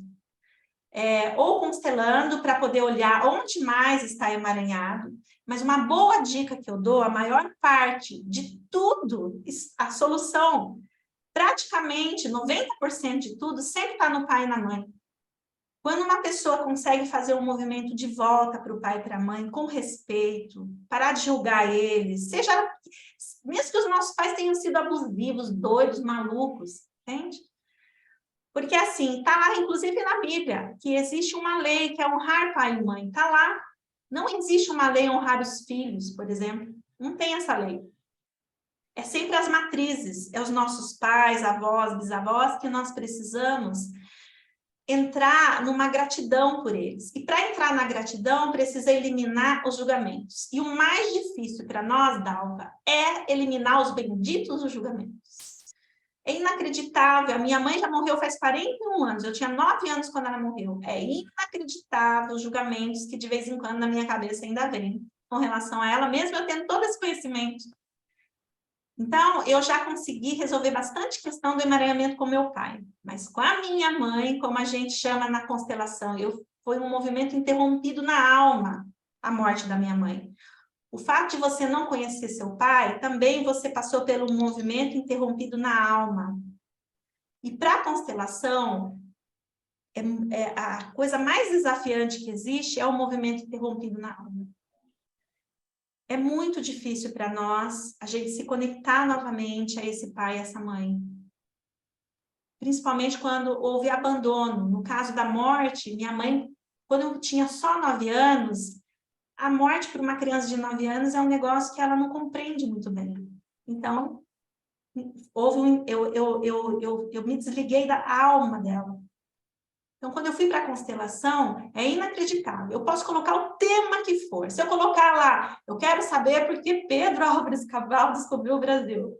é ou constelando para poder olhar onde mais está emaranhado, mas uma boa dica que eu dou, a maior parte de tudo, a solução, praticamente 90% de tudo, sempre está no pai e na mãe. Quando uma pessoa consegue fazer um movimento de volta para o pai e para a mãe, com respeito, parar de julgar eles, mesmo que os nossos pais tenham sido abusivos, doidos, malucos, entende? Porque assim, está lá, inclusive na Bíblia, que existe uma lei que é honrar pai e mãe, está lá. Não existe uma lei honrar os filhos, por exemplo, não tem essa lei. É sempre as matrizes, é os nossos pais, avós, bisavós, que nós precisamos entrar numa gratidão por eles. E para entrar na gratidão, precisa eliminar os julgamentos. E o mais difícil para nós, Dalva, é eliminar os benditos julgamentos. É inacreditável. A minha mãe já morreu faz 41 anos. Eu tinha 9 anos quando ela morreu. É inacreditável os julgamentos que de vez em quando na minha cabeça ainda vem com relação a ela, mesmo eu tendo todo esse conhecimento. Então, eu já consegui resolver bastante questão do emaranhamento com meu pai. Mas com a minha mãe, como a gente chama na constelação, foi um movimento interrompido na alma, a morte da minha mãe. O fato de você não conhecer seu pai, também você passou pelo movimento interrompido na alma. E para a constelação, a coisa mais desafiante que existe é o movimento interrompido na alma. É muito difícil para nós a gente se conectar novamente a esse pai e essa mãe. Principalmente quando houve abandono. No caso da morte, minha mãe, quando eu tinha só 9 anos, a morte para uma criança de 9 anos é um negócio que ela não compreende muito bem. Então, eu me desliguei da alma dela. Então, quando eu fui para a constelação, é inacreditável. Eu posso colocar o tema que for. Se eu colocar lá, eu quero saber por que Pedro Álvares Cabral descobriu o Brasil.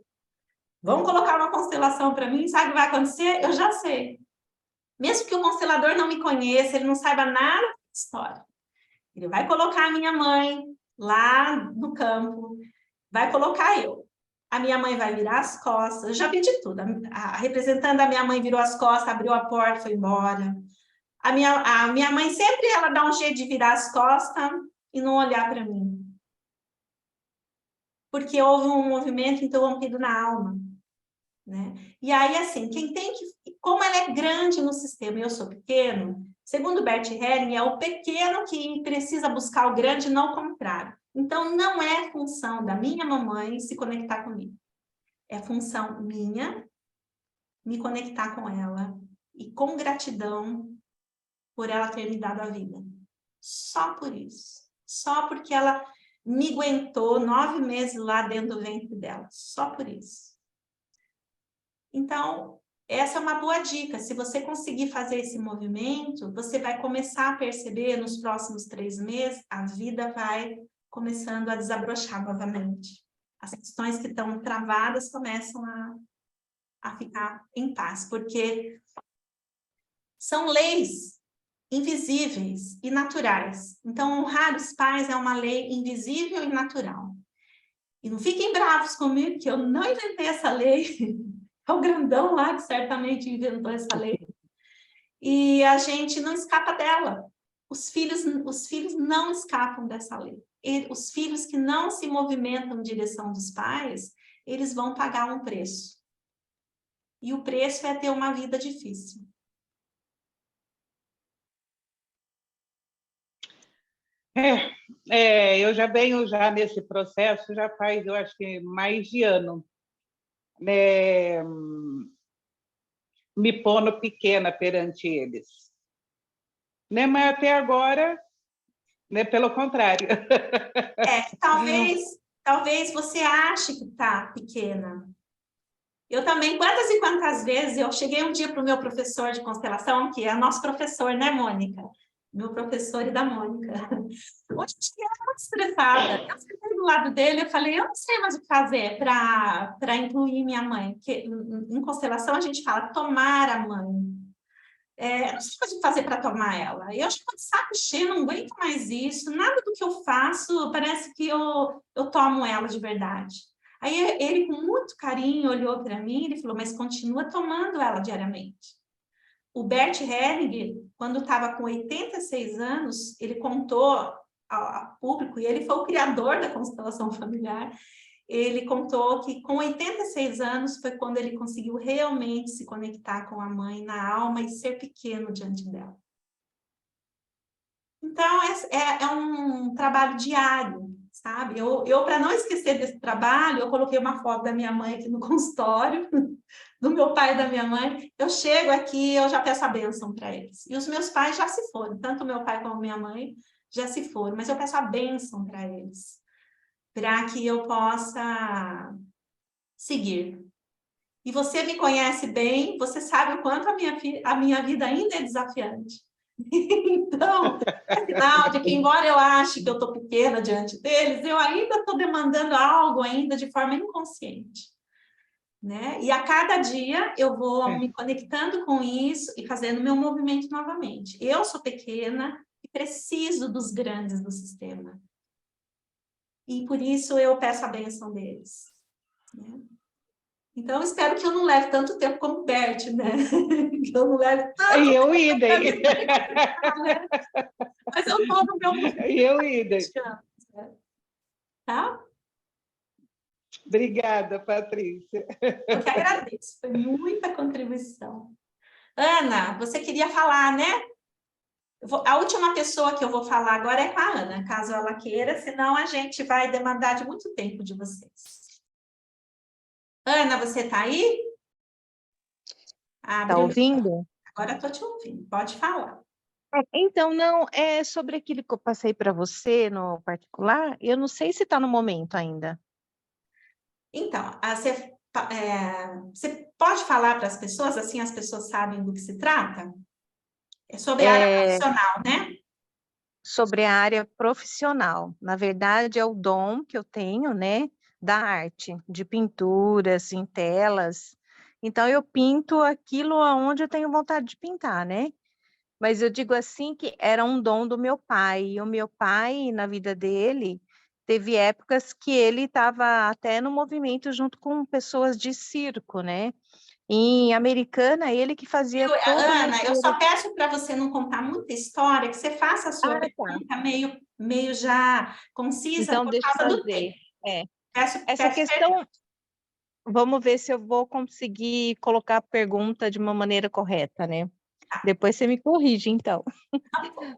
Vamos colocar uma constelação para mim, sabe o que vai acontecer? Eu já sei. Mesmo que o constelador não me conheça, ele não saiba nada da história. Ele vai colocar a minha mãe lá no campo, vai colocar eu. A minha mãe vai virar as costas, eu já vi de tudo. A representante da minha mãe virou as costas, abriu a porta, foi embora. A minha mãe sempre ela dá um jeito de virar as costas e não olhar para mim. Porque houve um movimento interrompido na alma. Né? E aí, assim, como ela é grande no sistema e eu sou pequeno, segundo Bert Helling, é o pequeno que precisa buscar o grande, não o contrário. Então, não é função da minha mamãe se conectar comigo. É função minha me conectar com ela e com gratidão por ela ter me dado a vida. Só por isso. Só porque ela me aguentou 9 meses lá dentro do ventre dela. Só por isso. Então, essa é uma boa dica. Se você conseguir fazer esse movimento, você vai começar a perceber nos próximos 3 meses, a vida vai começando a desabrochar novamente. As questões que estão travadas começam a ficar em paz, porque são leis invisíveis e naturais. Então, honrar os pais é uma lei invisível e natural. E não fiquem bravos comigo, que eu não inventei essa lei. É o grandão lá que certamente inventou essa lei. E a gente não escapa dela. Os filhos não escapam dessa lei. Os filhos que não se movimentam em direção dos pais, eles vão pagar um preço. E o preço é ter uma vida difícil. Eu já venho já nesse processo, já faz, eu acho que mais de ano, né, me pondo pequena perante eles. Né, mas até agora, né, pelo contrário. Talvez você ache que está pequena. Eu também, quantas e quantas vezes, eu cheguei um dia para o meu professor de constelação, que é nosso professor, né, Mônica? Meu professor e da Mônica. Hoje eu era muito estressada. Eu sentei do lado dele e falei, eu não sei mais o que fazer para incluir minha mãe. Porque em constelação a gente fala tomar a mãe. Eu não sei mais o que fazer para tomar ela. Eu já estou de saco cheio, não aguento mais isso. Nada do que eu faço parece que eu tomo ela de verdade. Aí ele, com muito carinho, olhou para mim e falou, mas continua tomando ela diariamente. O Bert Helling, quando estava com 86 anos, ele contou ao público, e ele foi o criador da constelação familiar, ele contou que com 86 anos foi quando ele conseguiu realmente se conectar com a mãe na alma e ser pequeno diante dela. Então, é um trabalho diário, sabe? Eu para não esquecer desse trabalho, eu coloquei uma foto da minha mãe aqui no consultório, do meu pai e da minha mãe. Eu chego aqui, eu já peço a bênção para eles. E os meus pais já se foram, tanto meu pai como minha mãe já se foram, mas eu peço a bênção para eles, para que eu possa seguir. E você me conhece bem, você sabe o quanto a minha vida ainda é desafiante. Então, é sinal de que, embora eu ache que eu estou pequena diante deles, eu ainda estou demandando algo ainda de forma inconsciente. Né? E a cada dia eu vou me conectando com isso e fazendo meu movimento novamente. Eu sou pequena e preciso dos grandes do sistema. E por isso eu peço a bênção deles. Né? Então, espero que eu não leve tanto tempo como o Bert, né? Que eu não leve tanto E eu tempo. idem. Mas eu estou no meu E eu idem. Tá? Obrigada, Patrícia. Eu que agradeço, foi muita contribuição. Ana, você queria falar, né? A última pessoa que eu vou falar agora é com a Ana, caso ela queira, senão a gente vai demandar de muito tempo de vocês. Ana, você está aí? Está ouvindo? Agora estou te ouvindo, pode falar. Então, não, é sobre aquilo que eu passei para você no particular, eu não sei se está no momento ainda. Então, você pode falar para as pessoas, assim as pessoas sabem do que se trata? É sobre a área profissional, né? Sobre a área profissional. Na verdade, é o dom que eu tenho, né, da arte, de pinturas em telas. Então, eu pinto aquilo aonde eu tenho vontade de pintar, né? Mas eu digo assim que era um dom do meu pai. E o meu pai, na vida dele, teve épocas que ele estava até no movimento junto com pessoas de circo, né? Em Americana, ele que fazia todo o Ana, eu roteiro. só peço para você não contar muita história, que você faça a sua pergunta meio já concisa Então, por deixa eu causa do fazer. tempo. Essa Peço questão, vamos ver se eu vou conseguir colocar a pergunta de uma maneira correta, né? Depois você me corrige, então.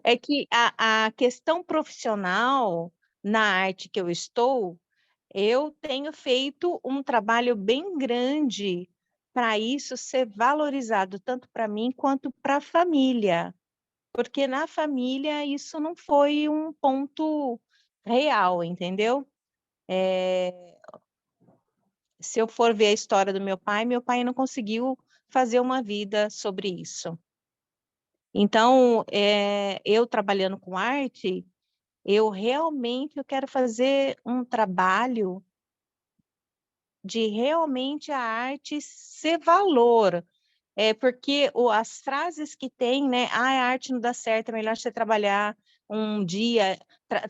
É que a questão profissional na arte que eu estou, eu tenho feito um trabalho bem grande para isso ser valorizado, tanto para mim quanto para a família. Porque na família isso não foi um ponto real, entendeu? Se eu for ver a história do meu pai não conseguiu fazer uma vida sobre isso. Então, eu trabalhando com arte, eu realmente quero fazer um trabalho de realmente a arte ser valor. Porque as frases que tem, né? Ah, a arte não dá certo, é melhor você trabalhar um dia,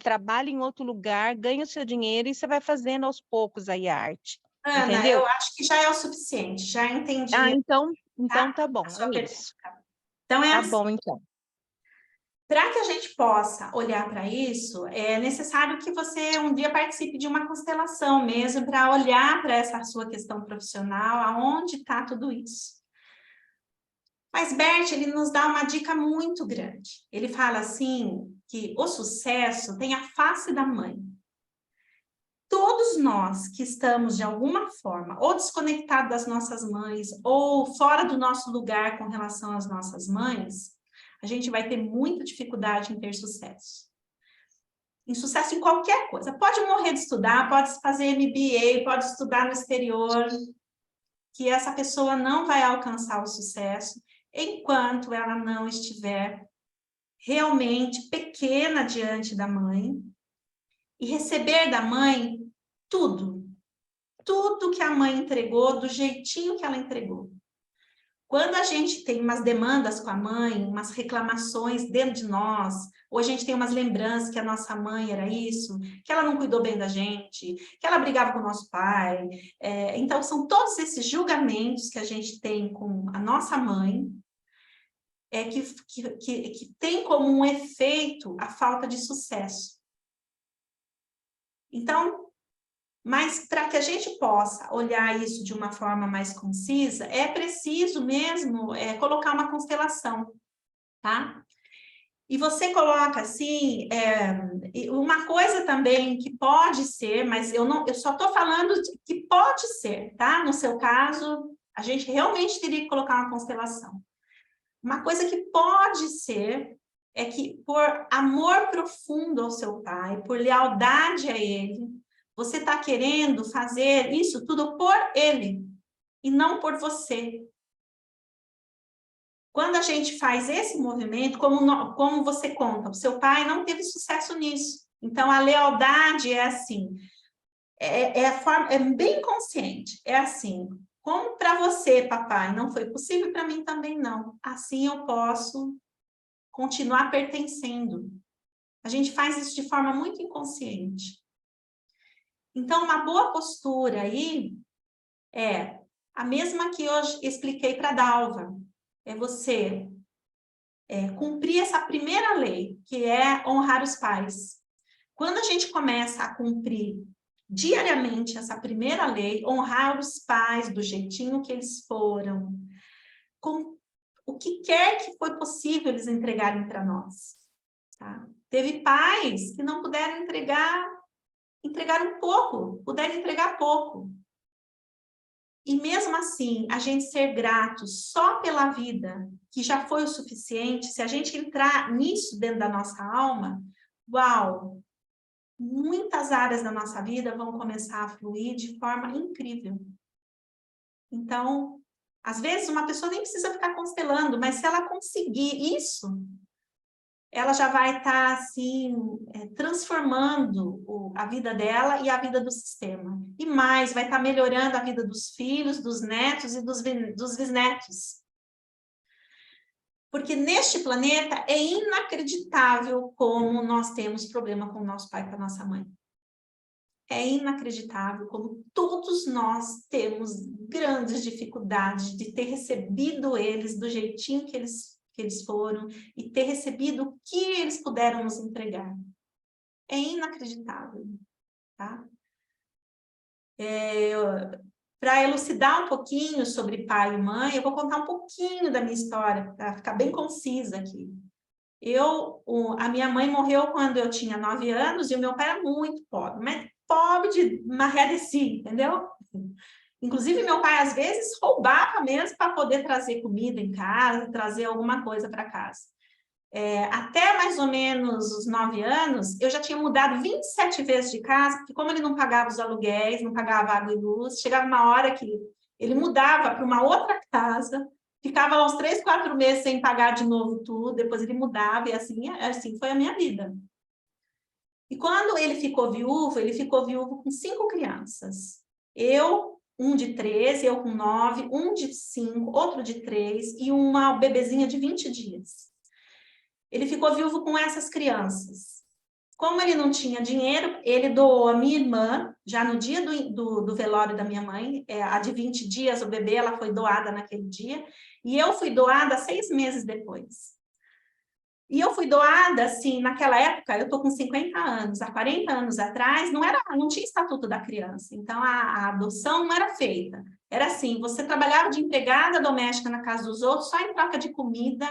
trabalhe em outro lugar, ganhe o seu dinheiro e você vai fazendo aos poucos aí a arte. Ana, Entendeu? eu acho que já é o suficiente, já Ah, entendi, então tá bom, a sua é pergunta. isso. Então, Tá bom, então. para que a gente possa olhar para isso, é necessário que você um dia participe de uma constelação mesmo, para olhar para essa sua questão profissional, aonde está tudo isso. Mas Bert, ele nos dá uma dica muito grande. Ele fala assim, que o sucesso tem a face da mãe. Todos nós que estamos, de alguma forma, ou desconectados das nossas mães, ou fora do nosso lugar com relação às nossas mães, a gente vai ter muita dificuldade em ter sucesso. Em sucesso em qualquer coisa. Pode morrer de estudar, pode fazer MBA, pode estudar no exterior, que essa pessoa não vai alcançar o sucesso enquanto ela não estiver realmente pequena diante da mãe e receber da mãe tudo que a mãe entregou, do jeitinho que ela entregou. Quando a gente tem umas demandas com a mãe, umas reclamações dentro de nós, ou a gente tem umas lembranças que a nossa mãe era isso, que ela não cuidou bem da gente, que ela brigava com o nosso pai. Então, são todos esses julgamentos que a gente tem com a nossa mãe, que tem como um efeito a falta de sucesso. Então, mas para que a gente possa olhar isso de uma forma mais concisa, é preciso mesmo colocar uma constelação, tá? E você coloca assim, uma coisa também que pode ser, mas eu só estou falando que pode ser, tá? No seu caso, a gente realmente teria que colocar uma constelação. Uma coisa que pode ser é que por amor profundo ao seu pai, por lealdade a ele, você está querendo fazer isso tudo por ele, e não por você. Quando a gente faz esse movimento, como você conta, o seu pai não teve sucesso nisso. Então, a lealdade é assim, é bem consciente, é assim, como para você, papai, não foi possível, para mim também não. Assim eu posso continuar pertencendo. A gente faz isso de forma muito inconsciente. Então, uma boa postura aí é a mesma que eu expliquei para a Dalva. É você cumprir essa primeira lei, que é honrar os pais. Quando a gente começa a cumprir diariamente essa primeira lei, honrar os pais do jeitinho que eles foram, com o que quer que foi possível eles entregarem para nós. Tá? Teve pais que não puderam entregaram pouco, puderam entregar pouco. E mesmo assim, a gente ser grato só pela vida, que já foi o suficiente, se a gente entrar nisso dentro da nossa alma, uau! Muitas áreas da nossa vida vão começar a fluir de forma incrível. Então, às vezes uma pessoa nem precisa ficar constelando, mas se ela conseguir isso, ela já vai estar, assim, transformando a vida dela e a vida do sistema. E mais, vai estar melhorando a vida dos filhos, dos netos e dos bisnetos. Porque neste planeta é inacreditável como nós temos problema com o nosso pai e com a nossa mãe. É inacreditável como todos nós temos grandes dificuldades de ter recebido eles do jeitinho que eles foram e ter recebido o que eles puderam nos entregar. É inacreditável, tá? Para elucidar um pouquinho sobre pai e mãe, eu vou contar um pouquinho da minha história, para ficar bem concisa aqui. A minha mãe morreu quando eu tinha 9 anos e o meu pai era muito pobre, mas pobre de maré de si, entendeu? Inclusive, meu pai, às vezes, roubava mesmo para poder trazer comida em casa, trazer alguma coisa para casa. Até mais ou menos os 9 anos, eu já tinha mudado 27 vezes de casa, porque como ele não pagava os aluguéis, não pagava água e luz, chegava uma hora que ele mudava para uma outra casa, ficava lá uns 3, 4 meses sem pagar de novo tudo, depois ele mudava, e assim foi a minha vida. E quando ele ficou viúvo com 5 crianças. Um de 13, eu com 9, um de 5, outro de 3 e uma bebezinha de 20 dias. Ele ficou viúvo com essas crianças. Como ele não tinha dinheiro, ele doou a minha irmã, já no dia do velório da minha mãe, a de 20 dias, o bebê, ela foi doada naquele dia, e eu fui doada 6 meses depois. E eu fui doada, assim, naquela época, eu estou com 50 anos, há 40 anos atrás, não tinha estatuto da criança, então a adoção não era feita. Era assim, você trabalhava de empregada doméstica na casa dos outros, só em troca de comida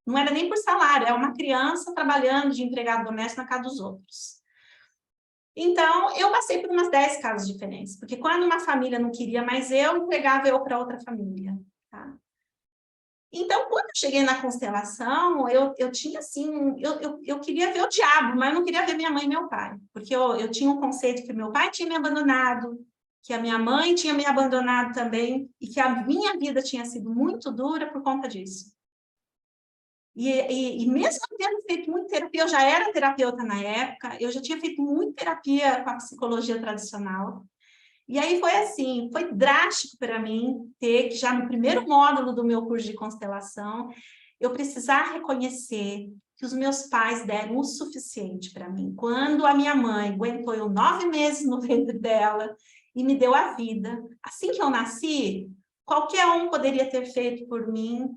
não era nem por salário, era uma criança trabalhando de empregada doméstica na casa dos outros. Então, eu passei por umas 10 casas diferentes, porque quando uma família não queria mais eu, entregava eu para outra família, tá? Então, quando eu cheguei na constelação, eu tinha assim, eu queria ver o diabo, mas eu não queria ver minha mãe e meu pai, porque eu tinha um conceito que meu pai tinha me abandonado, que a minha mãe tinha me abandonado também, e que a minha vida tinha sido muito dura por conta disso. E mesmo tendo feito muita terapia, eu já era terapeuta na época, eu já tinha feito muita terapia com a psicologia tradicional. E aí foi assim, foi drástico para mim ter que já no primeiro módulo do meu curso de constelação, eu precisar reconhecer que os meus pais deram o suficiente para mim. Quando a minha mãe aguentou eu 9 meses no ventre dela e me deu a vida, assim que eu nasci, qualquer um poderia ter feito por mim,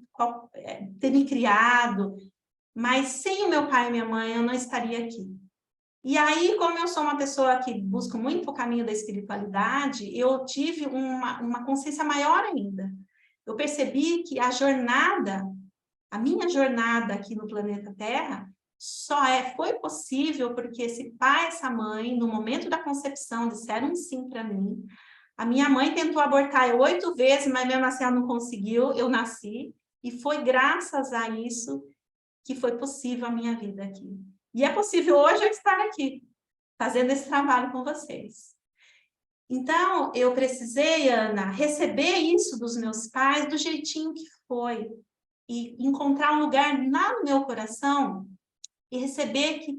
ter me criado, mas sem o meu pai e minha mãe eu não estaria aqui. E aí, como eu sou uma pessoa que busca muito o caminho da espiritualidade, eu tive uma consciência maior ainda. Eu percebi que a minha jornada aqui no planeta Terra, foi possível porque esse pai e essa mãe, no momento da concepção, disseram sim para mim. A minha mãe tentou abortar eu 8 vezes, mas mesmo assim ela não conseguiu, eu nasci. E foi graças a isso que foi possível a minha vida aqui. E é possível hoje eu estar aqui, fazendo esse trabalho com vocês. Então, eu precisei, Ana, receber isso dos meus pais do jeitinho que foi, e encontrar um lugar lá no meu coração e receber que,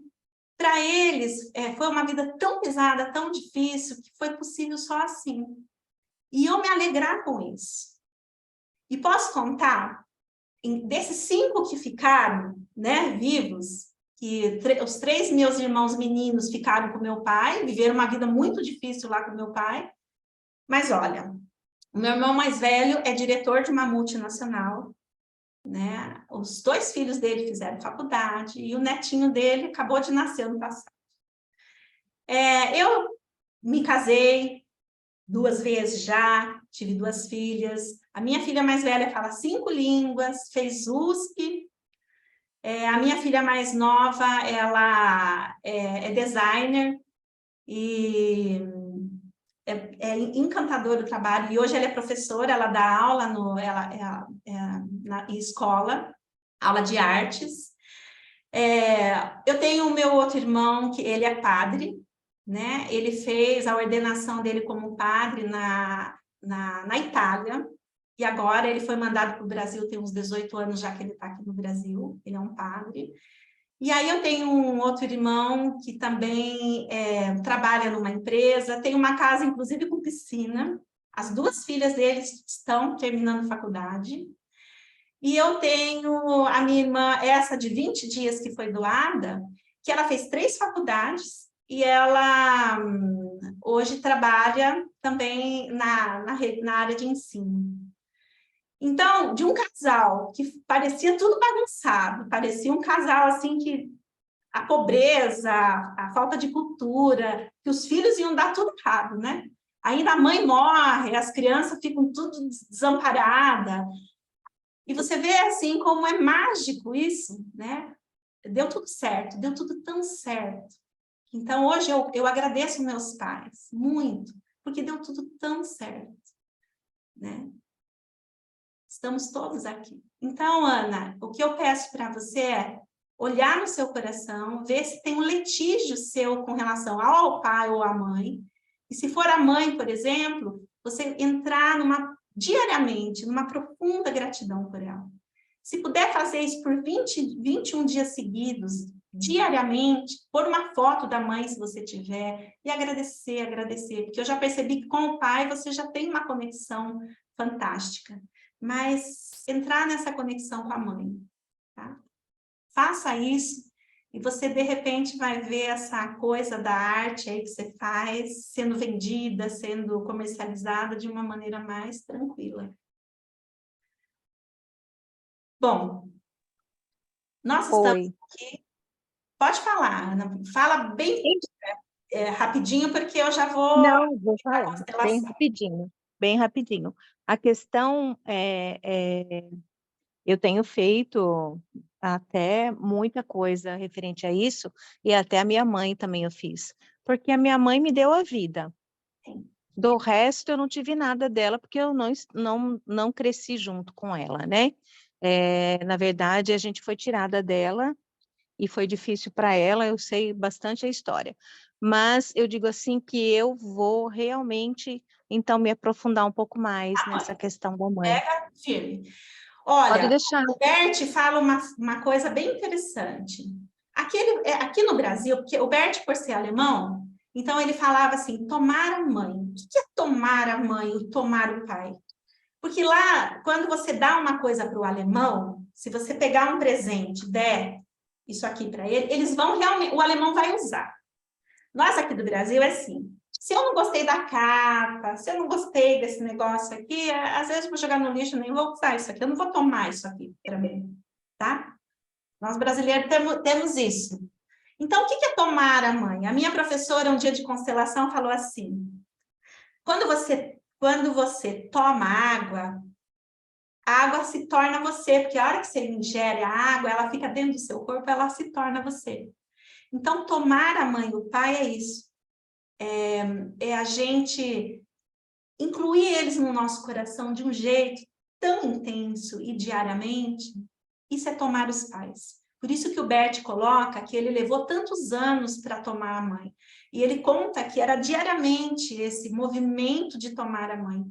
para eles, foi uma vida tão pesada, tão difícil, que foi possível só assim. E eu me alegrar com isso. E posso contar, desses 5 que ficaram, né, vivos, que os 3 meus irmãos meninos ficaram com meu pai, viveram uma vida muito difícil lá com meu pai, mas olha, o meu irmão mais velho é diretor de uma multinacional, né? Os 2 filhos dele fizeram faculdade e o netinho dele acabou de nascer ano passado. Eu me casei 2 vezes já, tive 2 filhas. A minha filha mais velha fala 5 línguas, fez USP. A minha filha mais nova, ela é designer e é encantador o trabalho. E hoje ela é professora, ela dá aula na escola, aula de artes. Eu tenho o meu outro irmão, que ele é padre, né? Ele fez a ordenação dele como padre na Itália, e agora ele foi mandado para o Brasil, tem uns 18 anos já que ele está aqui no Brasil, ele é um padre. E aí eu tenho um outro irmão que também trabalha numa empresa, tem uma casa, inclusive, com piscina. As 2 filhas dele estão terminando faculdade. E eu tenho a minha irmã, essa de 20 dias que foi doada, que ela fez 3 faculdades e ela hoje trabalha também na área de ensino. Então, de um casal que parecia tudo bagunçado, parecia um casal assim que a pobreza, a falta de cultura, que os filhos iam dar tudo errado, né? Ainda a mãe morre, as crianças ficam tudo desamparadas. E você vê assim como é mágico isso, né? Deu tudo certo, deu tudo tão certo. Então, hoje eu agradeço meus pais muito, porque deu tudo tão certo, né? Estamos todos aqui. Então, Ana, o que eu peço para você é olhar no seu coração, ver se tem um litígio seu com relação ao pai ou à mãe. E se for a mãe, por exemplo, você entrar diariamente numa profunda gratidão por ela. Se puder fazer isso por 21 dias seguidos, diariamente, pôr uma foto da mãe, se você tiver, e agradecer, porque eu já percebi que com o pai você já tem uma conexão fantástica. Mas entrar nessa conexão com a mãe, tá? Faça isso e você, de repente, vai ver essa coisa da arte aí que você faz sendo vendida, sendo comercializada de uma maneira mais tranquila. Bom, nós estamos aqui. Pode falar, Ana. Fala bem rapidinho, porque eu já vou... Não, vou falar bem rapidinho, bem rapidinho. A questão eu tenho feito até muita coisa referente a isso, e até a minha mãe também eu fiz, porque a minha mãe me deu a vida. Do resto, eu não tive nada dela, porque eu não cresci junto com ela, né? Na verdade, a gente foi tirada dela, e foi difícil para ela, eu sei bastante a história. Mas eu digo assim que eu vou realmente, então, me aprofundar um pouco mais nessa questão da mãe. Pega firme. Olha, pode deixar. O Bert fala uma coisa bem interessante. Aqui no Brasil, porque o Bert, por ser alemão, então ele falava assim, tomar a mãe. O que é tomar a mãe e tomar o pai? Porque lá, quando você dá uma coisa para o alemão, se você pegar um presente, der isso aqui para ele, eles vão realmente, o alemão vai usar. Nós aqui do Brasil é assim, se eu não gostei da capa, se eu não gostei desse negócio aqui, às vezes eu vou jogar no lixo, nem vou usar isso aqui, eu não vou tomar isso aqui para mim, tá? Nós brasileiros temos isso. Então, o que é tomar a mãe? A minha professora, um dia de constelação, falou assim, quando você toma água, a água se torna você, porque a hora que você ingere a água, ela fica dentro do seu corpo, ela se torna você. Então, tomar a mãe e o pai é isso. É a gente incluir eles no nosso coração de um jeito tão intenso e diariamente, isso é tomar os pais. Por isso que o Bert coloca que ele levou tantos anos para tomar a mãe. E ele conta que era diariamente esse movimento de tomar a mãe.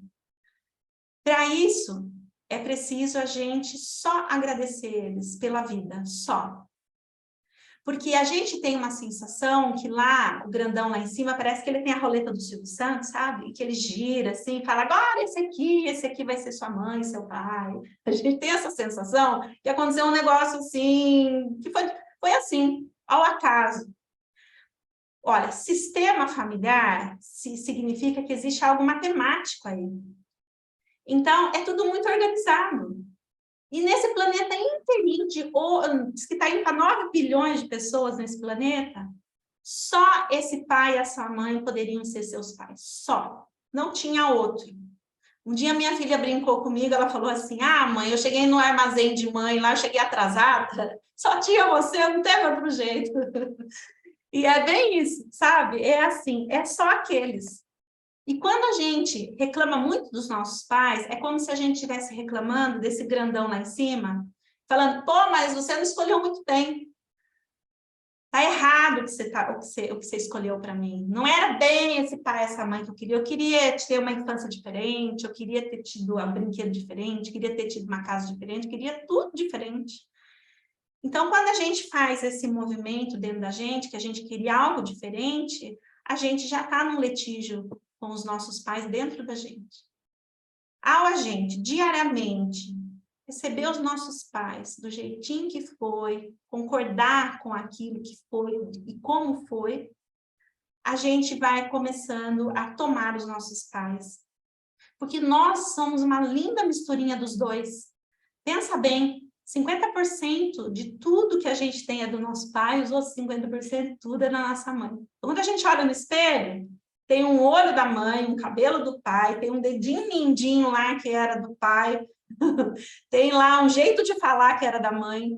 Para isso, é preciso a gente só agradecer eles pela vida, só. Porque a gente tem uma sensação que lá, o grandão lá em cima, parece que ele tem a roleta do Silvio Santos, sabe? E que ele gira assim e fala, agora esse aqui vai ser sua mãe, seu pai. A gente tem essa sensação que aconteceu um negócio assim, que foi assim, ao acaso. Olha, sistema familiar significa que existe algo matemático aí. Então, é tudo muito organizado. E nesse planeta inteirinho, diz que está indo para 9 bilhões de pessoas nesse planeta, só esse pai e essa mãe poderiam ser seus pais. Só. Não tinha outro. Um dia minha filha brincou comigo, ela falou assim, mãe, eu cheguei no armazém de mãe lá, eu cheguei atrasada, só tinha você, não teve outro jeito. E é bem isso, sabe? É assim, é só aqueles. E quando a gente reclama muito dos nossos pais, é como se a gente estivesse reclamando desse grandão lá em cima, falando, pô, mas você não escolheu muito bem. Tá errado o que você escolheu para mim. Não era bem esse pai, essa mãe que eu queria. Eu queria ter uma infância diferente, eu queria ter tido um brinquedo diferente, queria ter tido uma casa diferente, queria tudo diferente. Então, quando a gente faz esse movimento dentro da gente, que a gente queria algo diferente, a gente já está num litígio com os nossos pais dentro da gente. Ao a gente, diariamente, receber os nossos pais do jeitinho que foi, concordar com aquilo que foi e como foi, a gente vai começando a tomar os nossos pais. Porque nós somos uma linda misturinha dos dois. Pensa bem, 50% de tudo que a gente tem é do nosso pai, os outros 50% tudo é da nossa mãe. Então, quando a gente olha no espelho, tem um olho da mãe, um cabelo do pai, tem um dedinho mindinho lá que era do pai, tem lá um jeito de falar que era da mãe.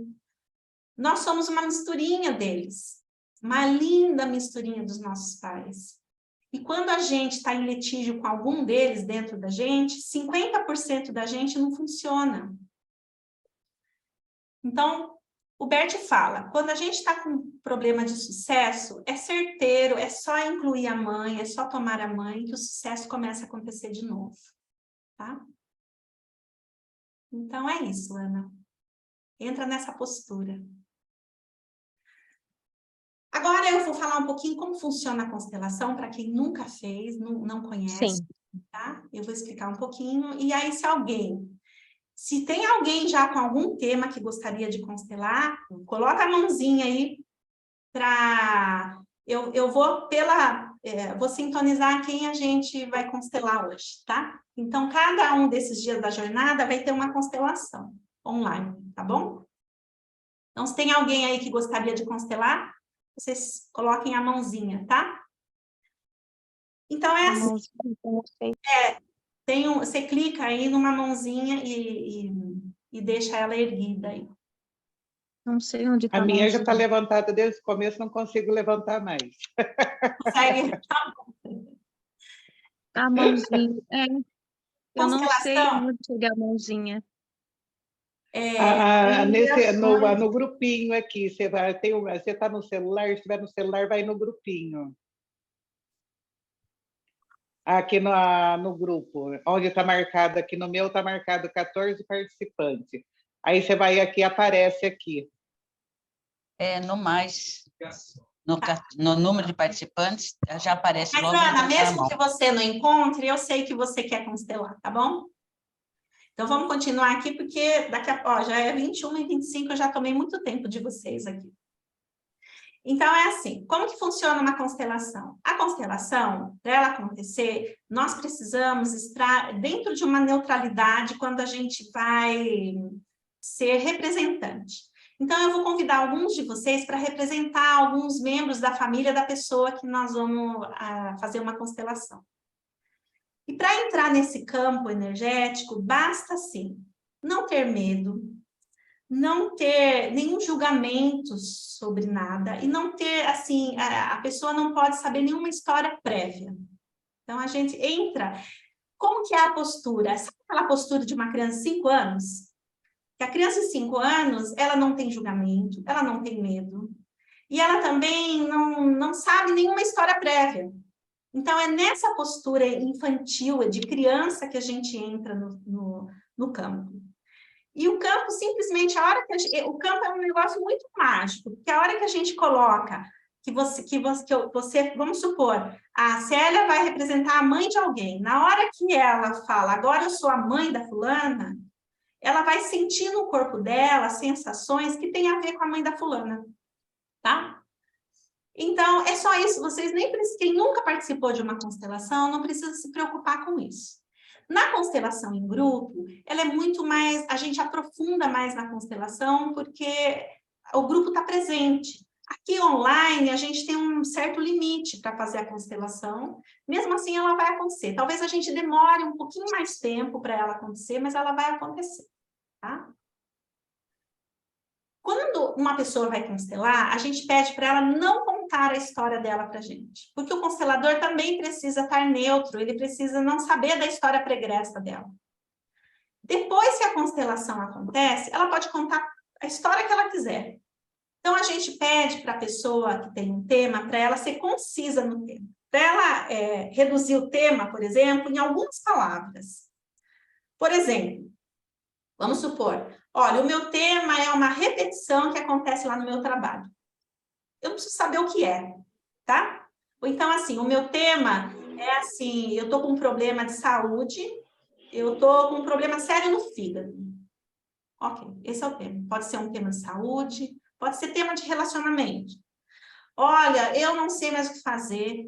Nós somos uma misturinha deles, uma linda misturinha dos nossos pais. E quando a gente está em litígio com algum deles dentro da gente, 50% da gente não funciona. Então, o Bert fala, quando a gente está com problema de sucesso, é certeiro, é só incluir a mãe, é só tomar a mãe, que o sucesso começa a acontecer de novo, tá? Então, é isso, Ana. Entra nessa postura. Agora eu vou falar um pouquinho como funciona a constelação, para quem nunca fez, não conhece, Sim. tá? Eu vou explicar um pouquinho, e aí se tem alguém já com algum tema que gostaria de constelar, coloca a mãozinha aí para... Eu vou vou sintonizar quem a gente vai constelar hoje, tá? Então, cada um desses dias da jornada vai ter uma constelação online, tá bom? Então, se tem alguém aí que gostaria de constelar, vocês coloquem a mãozinha, tá? Então, é assim. Você clica aí numa mãozinha e deixa ela erguida aí. Não sei onde está a minha já está levantada desde o começo, não consigo levantar mais. Consegue? A mãozinha. Eu não sei onde chegar a mãozinha. No grupinho aqui, você está no celular, se estiver no celular, vai no grupinho. Aqui no grupo, onde está marcado, aqui no meu está marcado 14 participantes. Aí você vai aqui, aparece aqui. No mais, no número de participantes, já aparece Mas, logo. Ana, mesmo que você não encontre, eu sei que você quer constelar, tá bom? Então, vamos continuar aqui, porque daqui a pouco, já é 21h25, eu já tomei muito tempo de vocês aqui. Então, é assim, como que funciona uma constelação? A constelação, para ela acontecer, nós precisamos estar dentro de uma neutralidade quando a gente vai ser representante. Então, eu vou convidar alguns de vocês para representar alguns membros da família da pessoa que nós vamos fazer uma constelação. E para entrar nesse campo energético, basta, assim, não ter medo, não ter nenhum julgamento sobre nada e não ter, assim, a pessoa não pode saber nenhuma história prévia. Então, a gente entra... Como que é a postura? Sabe aquela postura de uma criança de 5 anos? que a criança de 5 anos, ela não tem julgamento, ela não tem medo, e ela também não sabe nenhuma história prévia. Então, é nessa postura infantil, de criança, que a gente entra no campo. E o campo, simplesmente, o campo é um negócio muito mágico, porque a hora que a gente coloca, vamos supor, a Célia vai representar a mãe de alguém, na hora que ela fala, agora eu sou a mãe da fulana, ela vai sentir no corpo dela sensações que tem a ver com a mãe da fulana, tá? Então, é só isso, vocês nem precisam, quem nunca participou de uma constelação, não precisa se preocupar com isso. Na constelação em grupo, ela é muito mais, a gente aprofunda mais na constelação, porque o grupo está presente. Aqui online, a gente tem um certo limite para fazer a constelação, mesmo assim ela vai acontecer. Talvez a gente demore um pouquinho mais tempo para ela acontecer, mas ela vai acontecer, tá? Quando uma pessoa vai constelar, a gente pede para ela não contar a história dela para a gente. Porque o constelador também precisa estar neutro, ele precisa não saber da história pregressa dela. Depois que a constelação acontece, ela pode contar a história que ela quiser. Então, a gente pede para a pessoa que tem um tema, para ela ser concisa no tema. Para ela reduzir o tema, por exemplo, em algumas palavras. Por exemplo, vamos supor, olha, o meu tema é uma repetição que acontece lá no meu trabalho. Eu preciso saber o que é, tá? Ou então, assim, o meu tema é assim, eu tô com um problema de saúde, eu tô com um problema sério no fígado. Ok, esse é o tema. Pode ser um tema de saúde, pode ser tema de relacionamento. Olha, eu não sei mais o que fazer,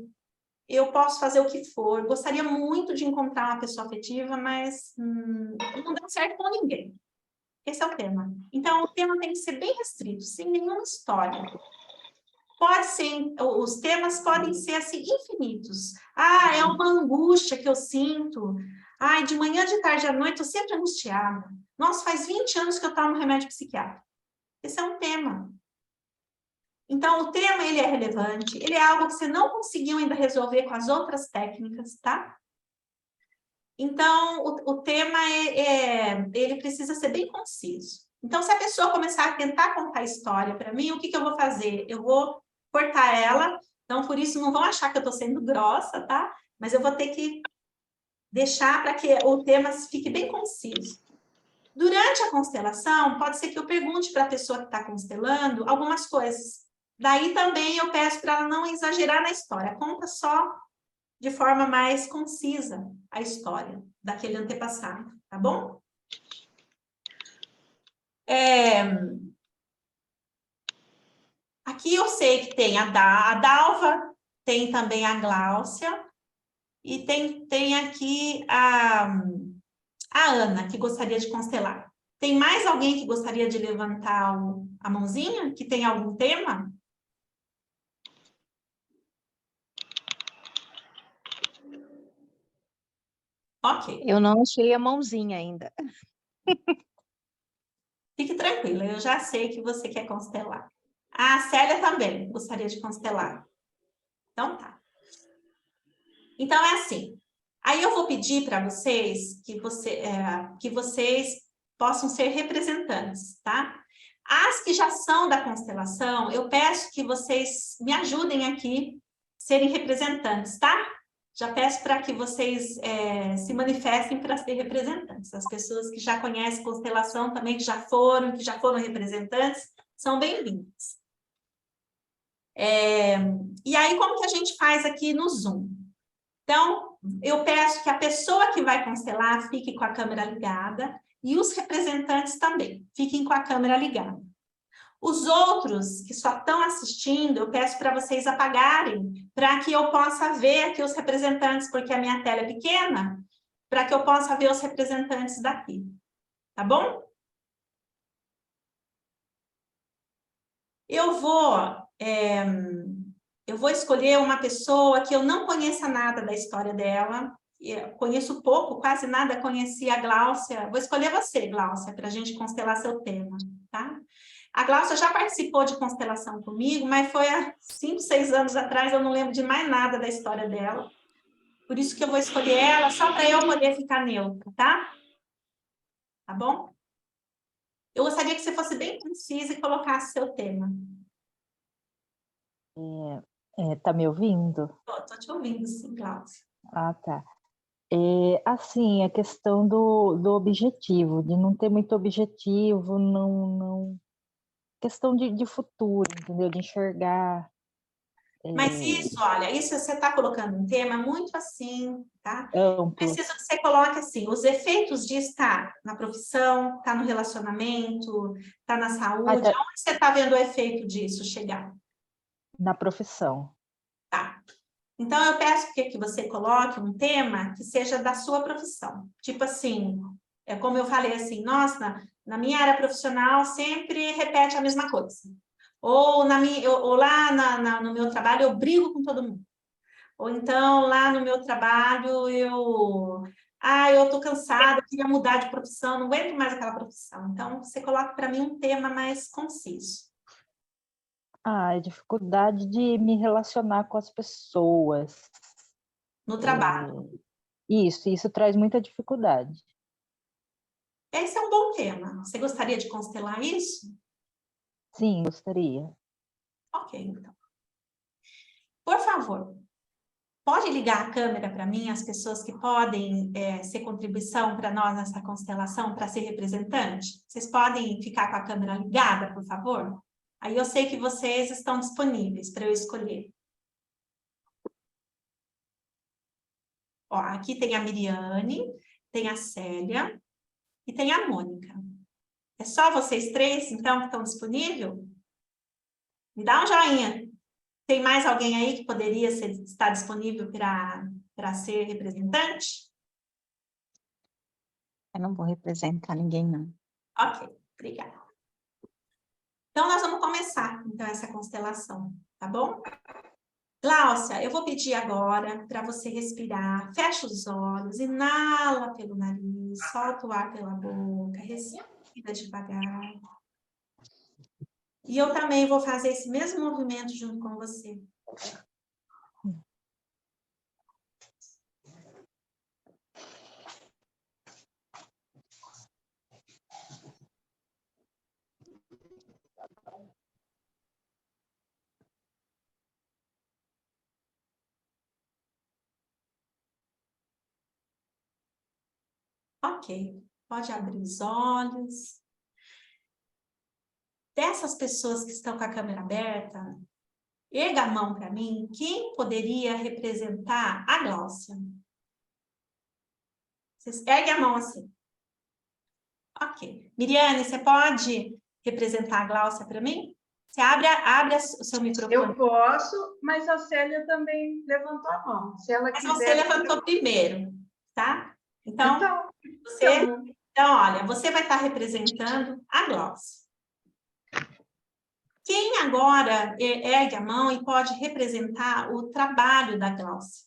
eu posso fazer o que for, gostaria muito de encontrar uma pessoa afetiva, mas não deu certo com ninguém. Esse é o tema. Então, o tema tem que ser bem restrito, sem nenhuma história. Os temas podem ser, assim, infinitos. Ah, é uma angústia que eu sinto. Ai, de manhã, de tarde, à noite, eu sempre angustiada. Nossa, faz 20 anos que eu tomo remédio psiquiátrico. Esse é um tema. Então, o tema, ele é relevante, ele é algo que você não conseguiu ainda resolver com as outras técnicas, tá? Então, o tema, ele precisa ser bem conciso. Então, se a pessoa começar a tentar contar a história para mim, o que eu vou fazer? Eu vou cortar ela, então, por isso, não vão achar que eu estou sendo grossa, tá? Mas eu vou ter que deixar para que o tema fique bem conciso. Durante a constelação, pode ser que eu pergunte para a pessoa que está constelando algumas coisas. Daí também eu peço para ela não exagerar na história, conta só de forma mais concisa a história daquele antepassado, tá bom? Aqui eu sei que tem a Dalva, tem também a Gláucia, e tem aqui a Ana, que gostaria de constelar. Tem mais alguém que gostaria de levantar a mãozinha, que tem algum tema? Ok. Eu não achei a mãozinha ainda. Fique tranquila, eu já sei que você quer constelar. A Célia também gostaria de constelar. Então tá. Então é assim. Aí eu vou pedir para vocês que vocês possam ser representantes, tá? As que já são da constelação, eu peço que vocês me ajudem aqui serem representantes, tá? Já peço para que vocês se manifestem para ser representantes. As pessoas que já conhecem constelação também, que já foram representantes, são bem-vindas. E aí, como que a gente faz aqui no Zoom? Então, eu peço que a pessoa que vai constelar fique com a câmera ligada e os representantes também fiquem com a câmera ligada. Os outros que só estão assistindo, eu peço para vocês apagarem, para que eu possa ver aqui os representantes, porque a minha tela é pequena, para que eu possa ver os representantes daqui. Tá bom? Eu vou escolher uma pessoa que eu não conheça nada da história dela, eu conheço pouco, quase nada conheci a Gláucia. Vou escolher você, Gláucia, para a gente constelar seu tema, tá? A Gláucia já participou de constelação comigo, mas foi há 5, 6 anos atrás, eu não lembro de mais nada da história dela. Por isso que eu vou escolher ela, só para eu poder ficar neutra, tá? Tá bom? Eu gostaria que você fosse bem concisa e colocasse seu tema. Tá me ouvindo? Estou te ouvindo, sim, Glaucia. Ah, tá. Assim, a questão do objetivo, de não ter muito objetivo, não questão de futuro, entendeu? De enxergar. Mas isso, olha, isso você está colocando um tema muito assim, tá? Amplo. Preciso que você coloque assim, os efeitos disso tá na profissão, tá no relacionamento, tá na saúde. tá. Onde você está vendo o efeito disso chegar? Na profissão. Tá. Então, eu peço que você coloque um tema que seja da sua profissão. Tipo assim, como eu falei assim, nossa, na minha área profissional sempre repete a mesma coisa. Ou lá no meu trabalho eu brigo com todo mundo. Ou então, lá no meu trabalho, eu estou cansada, queria mudar de profissão, não aguento mais aquela profissão. Então, você coloca para mim um tema mais conciso. A dificuldade de me relacionar com as pessoas. No trabalho. Isso traz muita dificuldade. Esse é um bom tema. Você gostaria de constelar isso? Sim, gostaria. Ok, então. Por favor, pode ligar a câmera para mim, as pessoas que podem ser contribuição para nós nessa constelação, para ser representante? Vocês podem ficar com a câmera ligada, por favor? Aí eu sei que vocês estão disponíveis para eu escolher. Ó, aqui tem a Miriane, tem a Célia e tem a Mônica. É só vocês três, então, que estão disponíveis? Me dá um joinha. Tem mais alguém aí que poderia estar disponível para ser representante? Eu não vou representar ninguém, não. Ok, obrigada. Então, nós vamos começar, então, essa constelação, tá bom? Gláucia, eu vou pedir agora para você respirar. Fecha os olhos, inala pelo nariz, solta o ar pela boca, respira devagar. E eu também vou fazer esse mesmo movimento junto com você. Ok, pode abrir os olhos. Dessas pessoas que estão com a câmera aberta, erga a mão para mim, quem poderia representar a Gláucia? Vocês erguem a mão assim. Ok. Miriane, você pode representar a Gláucia para mim? Você abre o seu microfone. Eu posso, mas a Célia também levantou a mão. Se ela Mas quiser... você levantou primeiro, tá? Então, olha, você vai estar representando a Gláucia. Quem agora ergue a mão e pode representar o trabalho da Gláucia?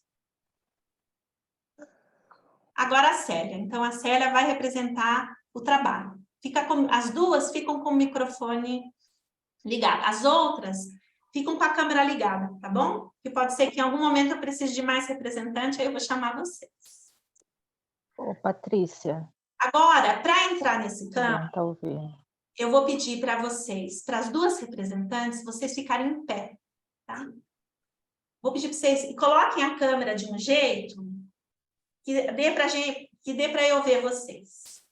Agora a Célia. Então, a Célia vai representar o trabalho. As duas ficam com o microfone ligado. As outras ficam com a câmera ligada, tá bom? Que pode ser que em algum momento eu precise de mais representante, aí eu vou chamar vocês. Ô, Patrícia. Agora, para entrar nesse campo, tá ouvindo. Eu vou pedir para vocês, para as duas representantes, vocês ficarem em pé, tá? Vou pedir para vocês, coloquem a câmera de um jeito que dê para eu ver vocês.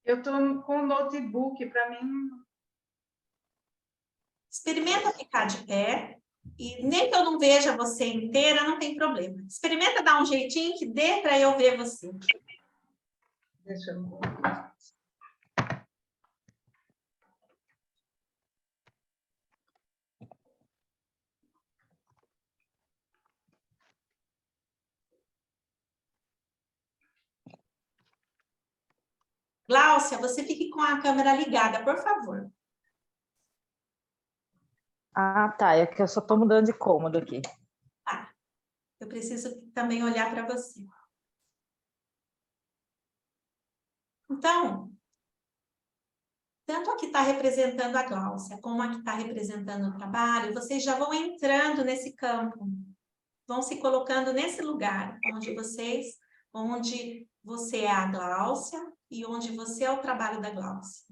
Eu estou com o notebook, para mim... Experimenta ficar de pé, e nem que eu não veja você inteira, não tem problema. Experimenta dar um jeitinho que dê para eu ver você. Deixa eu... Gláucia, você fique com a câmera ligada, por favor. Ah, tá. É que eu só estou mudando de cômodo aqui. Tá. Eu preciso também olhar para você. Então, tanto a que está representando a Gláucia, como a que está representando o trabalho, vocês já vão entrando nesse campo. Vão se colocando nesse lugar, onde você é a Gláucia e onde você é o trabalho da Gláucia.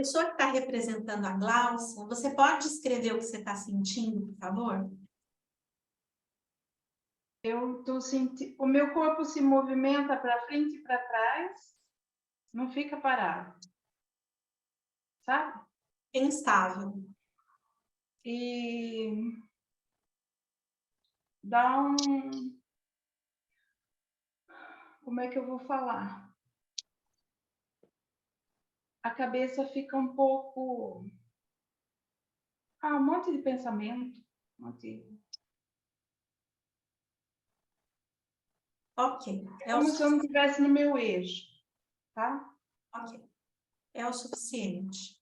pessoa que está representando a Gláucia, você pode descrever o que você está sentindo, por favor? Eu estou sentindo... O meu corpo se movimenta para frente e para trás, não fica parado. Sabe? Instável. E dá um... Como é que eu vou falar? A cabeça fica um pouco... um monte de pensamento. Um monte... Ok. Como se eu não estivesse no meu eixo, tá? Ok. É o suficiente.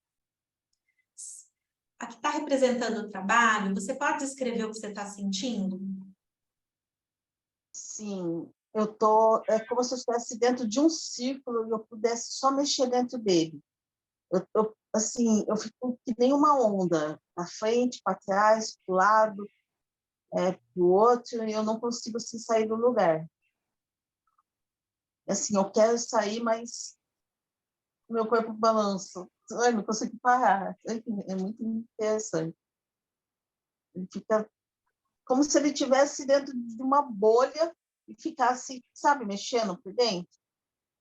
A que está representando o trabalho, você pode descrever o que você está sentindo? Sim, é como se eu estivesse dentro de um círculo e eu pudesse só mexer dentro dele. Assim, eu fico que nem uma onda, para frente, para trás, para o lado, para o outro, e eu não consigo assim, sair do lugar. Assim, eu quero sair, mas o meu corpo balança. Eu não consigo parar. É muito interessante. Ele fica como se ele estivesse dentro de uma bolha e ficasse, sabe, mexendo por dentro.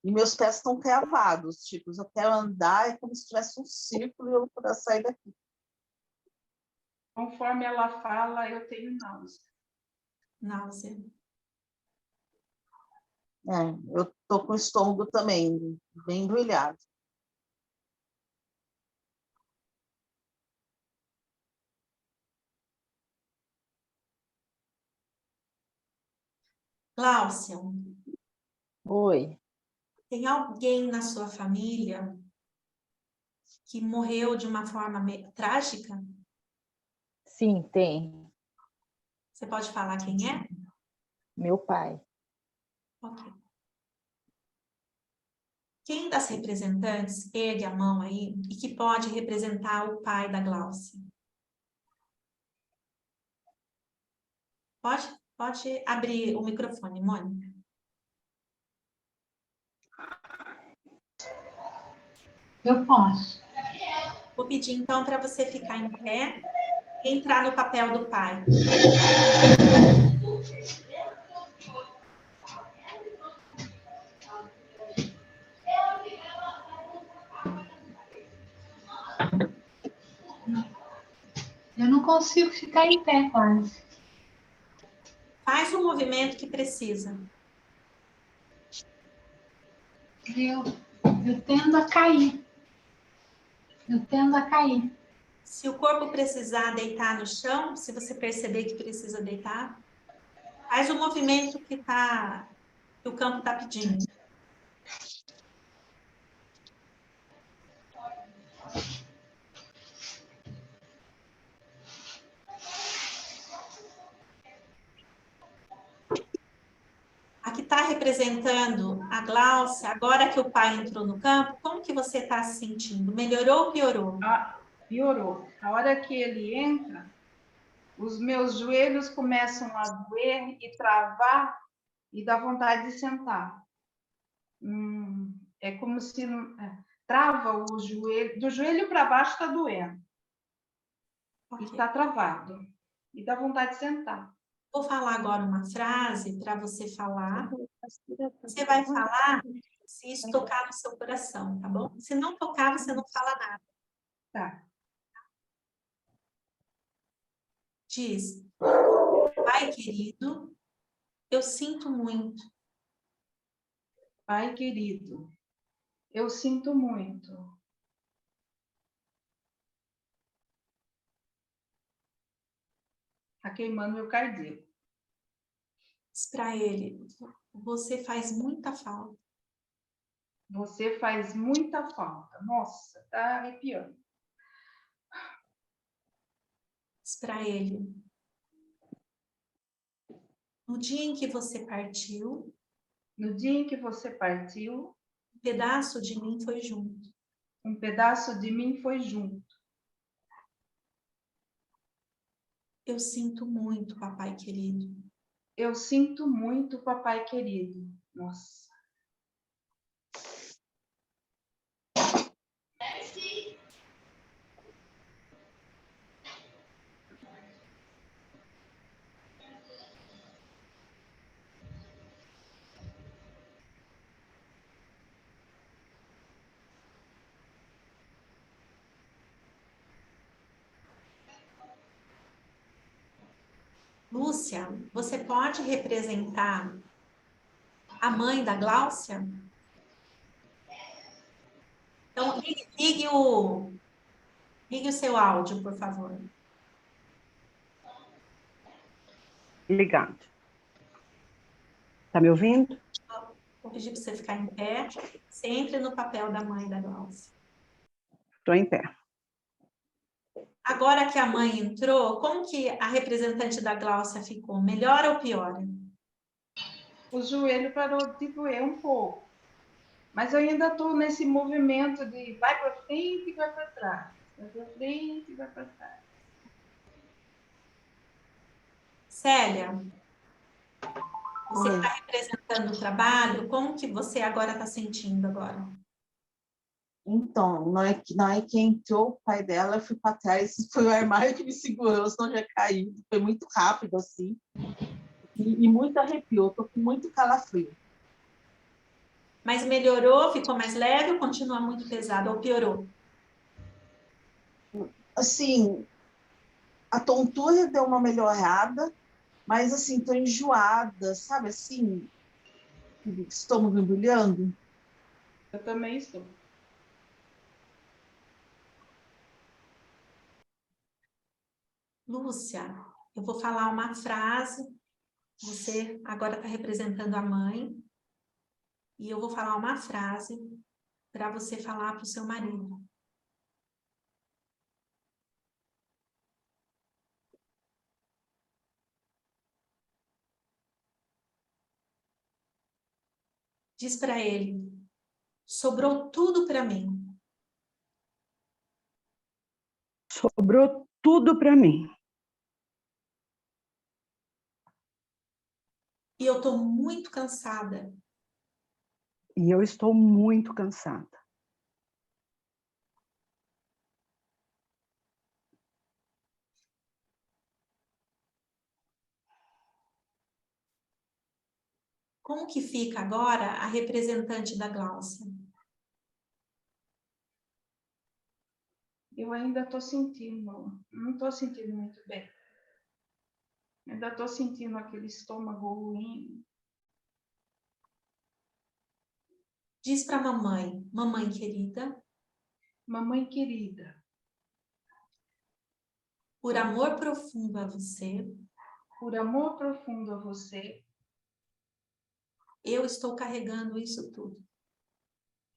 E meus pés estão cravados, tipo, eu quero andar, é como se tivesse um círculo e eu não pudesse sair daqui. Conforme ela fala, eu tenho náusea. Náusea. Eu tô com o estômago também bem embrulhado. Gláucia, Oi. tem alguém na sua família que morreu de uma forma trágica? Sim, tem. Você pode falar quem é? Meu pai. Ok. Quem das representantes ergue a mão aí e que pode representar o pai da Gláucia? Pode abrir o microfone, Mônica. Eu posso. Vou pedir então para você ficar em pé e entrar no papel do pai. Eu não consigo ficar em pé quase. Faz o movimento que precisa. Eu tendo a cair. Eu tendo a cair. Se o corpo precisar deitar no chão, se você perceber que precisa deitar, faz o movimento que o campo está pedindo. A que está representando a Gláucia, agora que o pai entrou no campo, como que você está se sentindo? Melhorou ou piorou? Piorou. A hora que ele entra, os meus joelhos começam a doer e travar e dá vontade de sentar. É como se trava o joelho, do joelho para baixo está doendo. Okay. E está travado. E dá vontade de sentar. Vou falar agora uma frase para você falar. Você vai falar se isso tocar no seu coração, tá bom? Se não tocar, você não fala nada. Tá. Diz: Pai querido, eu sinto muito. Pai querido, eu sinto muito. Está queimando meu cardíaco. Diz para ele: você faz muita falta. Você faz muita falta. Nossa, tá arrepiando. Diz para ele: no dia em que você partiu, um pedaço de mim foi junto. Um pedaço de mim foi junto. Eu sinto muito, papai querido. Eu sinto muito, papai querido. Nossa. Lúcia, você pode representar a mãe da Gláucia? Então, ligue o seu áudio, por favor. Ligado. Tá me ouvindo? Vou pedir para você ficar em pé. Você entre no papel da mãe da Gláucia. Estou em pé. Agora que a mãe entrou, como que a representante da Gláucia ficou? Melhor ou pior? O joelho parou de doer um pouco. Mas eu ainda estou nesse movimento de vai para frente e vai para trás. Vai para frente e vai para trás. Célia, você Oi. está representando o trabalho, como que você agora está sentindo agora? Então, na hora que entrou o pai dela, eu fui para trás, foi o armário que me segurou, senão eu já caí. Foi muito rápido, assim. E muito arrepio, estou com muito calafrio. Mas melhorou, ficou mais leve ou continua muito pesado, ou piorou? Assim, a tontura deu uma melhorada, mas, assim, estou enjoada, sabe, assim, estômago embrulhando. Eu também estou. Lúcia, eu vou falar uma frase, você agora está representando a mãe, e eu vou falar uma frase para você falar para o seu marido. Diz para ele, sobrou tudo para mim. Sobrou tudo para mim. E eu estou muito cansada. E eu estou muito cansada. Como que fica agora a representante da Gláucia? Eu ainda estou sentindo, não estou sentindo muito bem. Ainda estou sentindo aquele estômago ruim. Diz para a mamãe, mamãe querida, Mamãe querida, por amor profundo a você, por amor profundo a você, eu estou carregando isso tudo.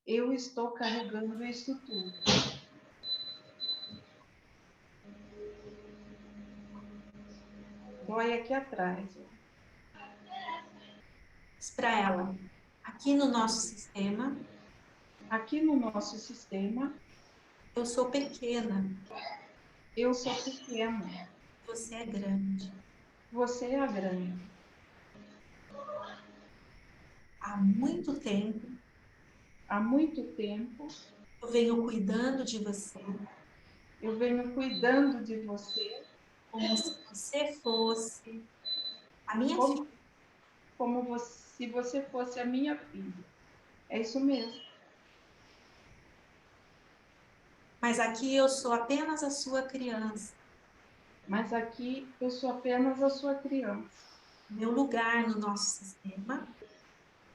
eu estou carregando isso tudo. Dói aqui atrás. Diz para ela, aqui no nosso sistema, Aqui no nosso sistema, eu sou pequena, eu sou pequena, você é grande. você é a grande. Há muito tempo, Há muito tempo, eu venho cuidando de você, eu venho cuidando de você como se você fosse a minha como, filha. se você fosse a minha filha. É isso mesmo. Mas aqui eu sou apenas a sua criança. Mas aqui eu sou apenas a sua criança. Meu lugar no nosso sistema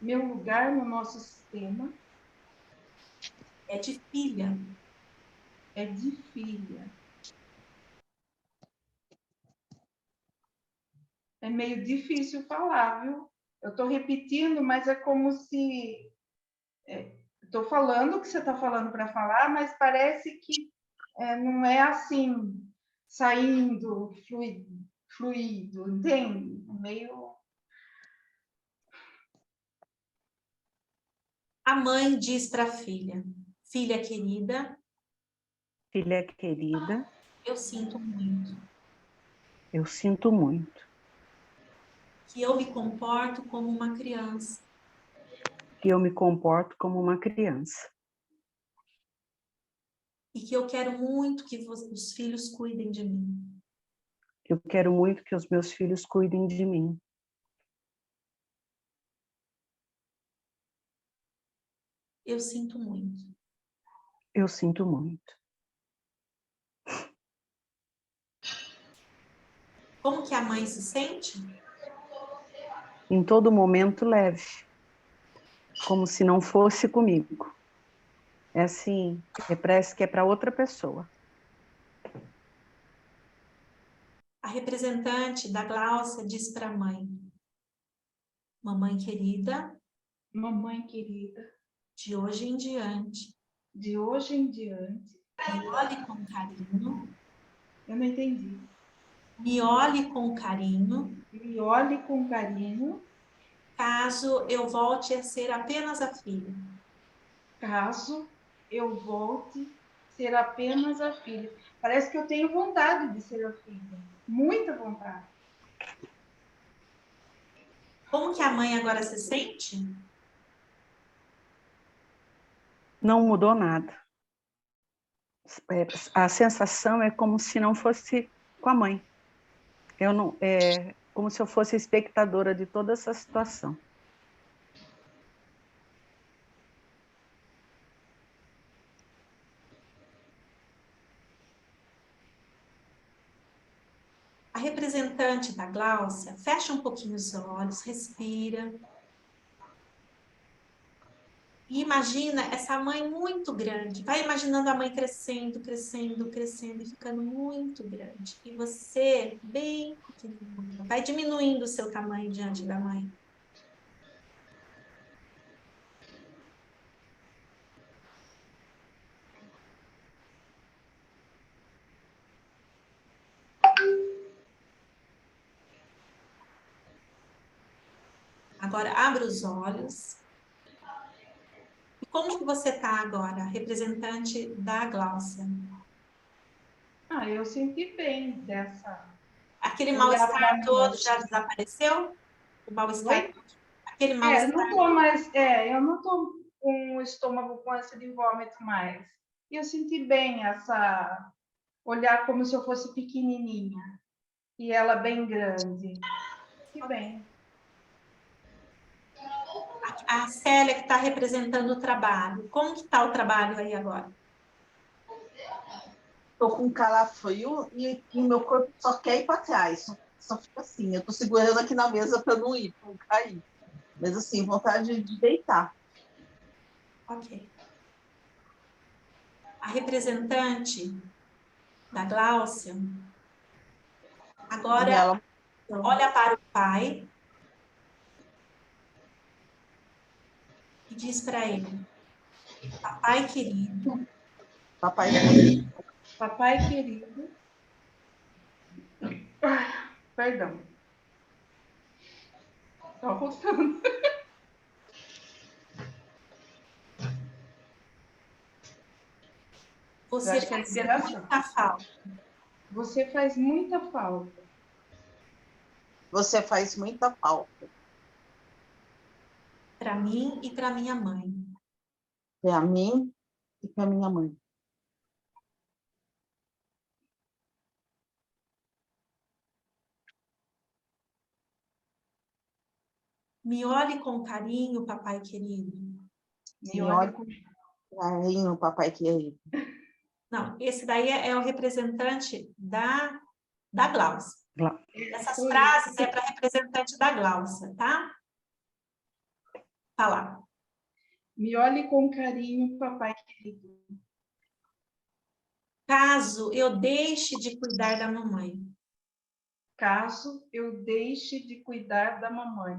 Meu lugar no nosso sistema é de filha. é de filha. É meio difícil falar, viu? Eu estou repetindo, mas é como se... Estou falando o que você está falando para falar, mas parece que não é assim, saindo, fluido, entende? Meio... A mãe diz para a filha, filha querida, Filha querida, eu sinto muito eu sinto muito que eu me comporto como uma criança. que eu me comporto como uma criança. E que eu quero muito que os filhos cuidem de mim. Eu quero muito que os meus filhos cuidem de mim. Eu sinto muito. Eu sinto muito. Como que a mãe se sente? Em todo momento leve, como se não fosse comigo. É assim, parece que é para outra pessoa. A representante da Gláucia diz para a mãe: mamãe querida, de hoje em diante, de hoje em diante, me olhe com carinho, eu não entendi. me olhe com carinho, Me olhe com carinho, caso eu volte a ser apenas a filha. caso eu volte a ser apenas a filha. Parece que eu tenho vontade de ser a filha, muita vontade. Como que a mãe agora se sente? Não mudou nada. A sensação é como se não fosse com a mãe. Eu não, é como se eu fosse espectadora de toda essa situação. A representante da Gláucia fecha um pouquinho os olhos, respira. E imagina essa mãe muito grande. Vai imaginando a mãe crescendo, crescendo, crescendo e ficando muito grande. E você, bem pequenininha, vai diminuindo o seu tamanho diante da mãe. Agora, abra os olhos. E como que você está agora, representante da Gláucia? Eu senti bem dessa. Aquele Olhar mal-estar pra mãe. todo já desapareceu? O mal-estar, Oi? aquele Eu mal-estar. não tô mais, eu não tô com o estômago com ânsia de vômito mais. E eu senti bem essa olhar como se eu fosse pequenininha e ela bem grande. Que bem. A Célia que está representando o trabalho. Como que está o trabalho aí agora? Estou com calafrio e meu corpo só quer ir para trás, só fica assim. Eu estou segurando aqui na mesa para não ir, para não cair. Mas assim, vontade de deitar. Ok. A representante da Gláucia agora Ela... olha para o pai e diz para ele: papai querido, Papai querido. Papai querido. Perdão. Estou arrotando. você acho que é faz liberação. muita falta Você faz muita falta Você faz muita falta para mim e para minha mãe. para mim e para minha mãe. Me olhe com carinho, papai querido. Me olha com carinho, papai querido. Não, esse daí é o representante da Gláucia. Essas frases é para representante da Gláucia, tá? Tá lá. Me olhe com carinho, papai querido. Caso eu deixe de cuidar da mamãe. Caso eu deixe de cuidar da mamãe.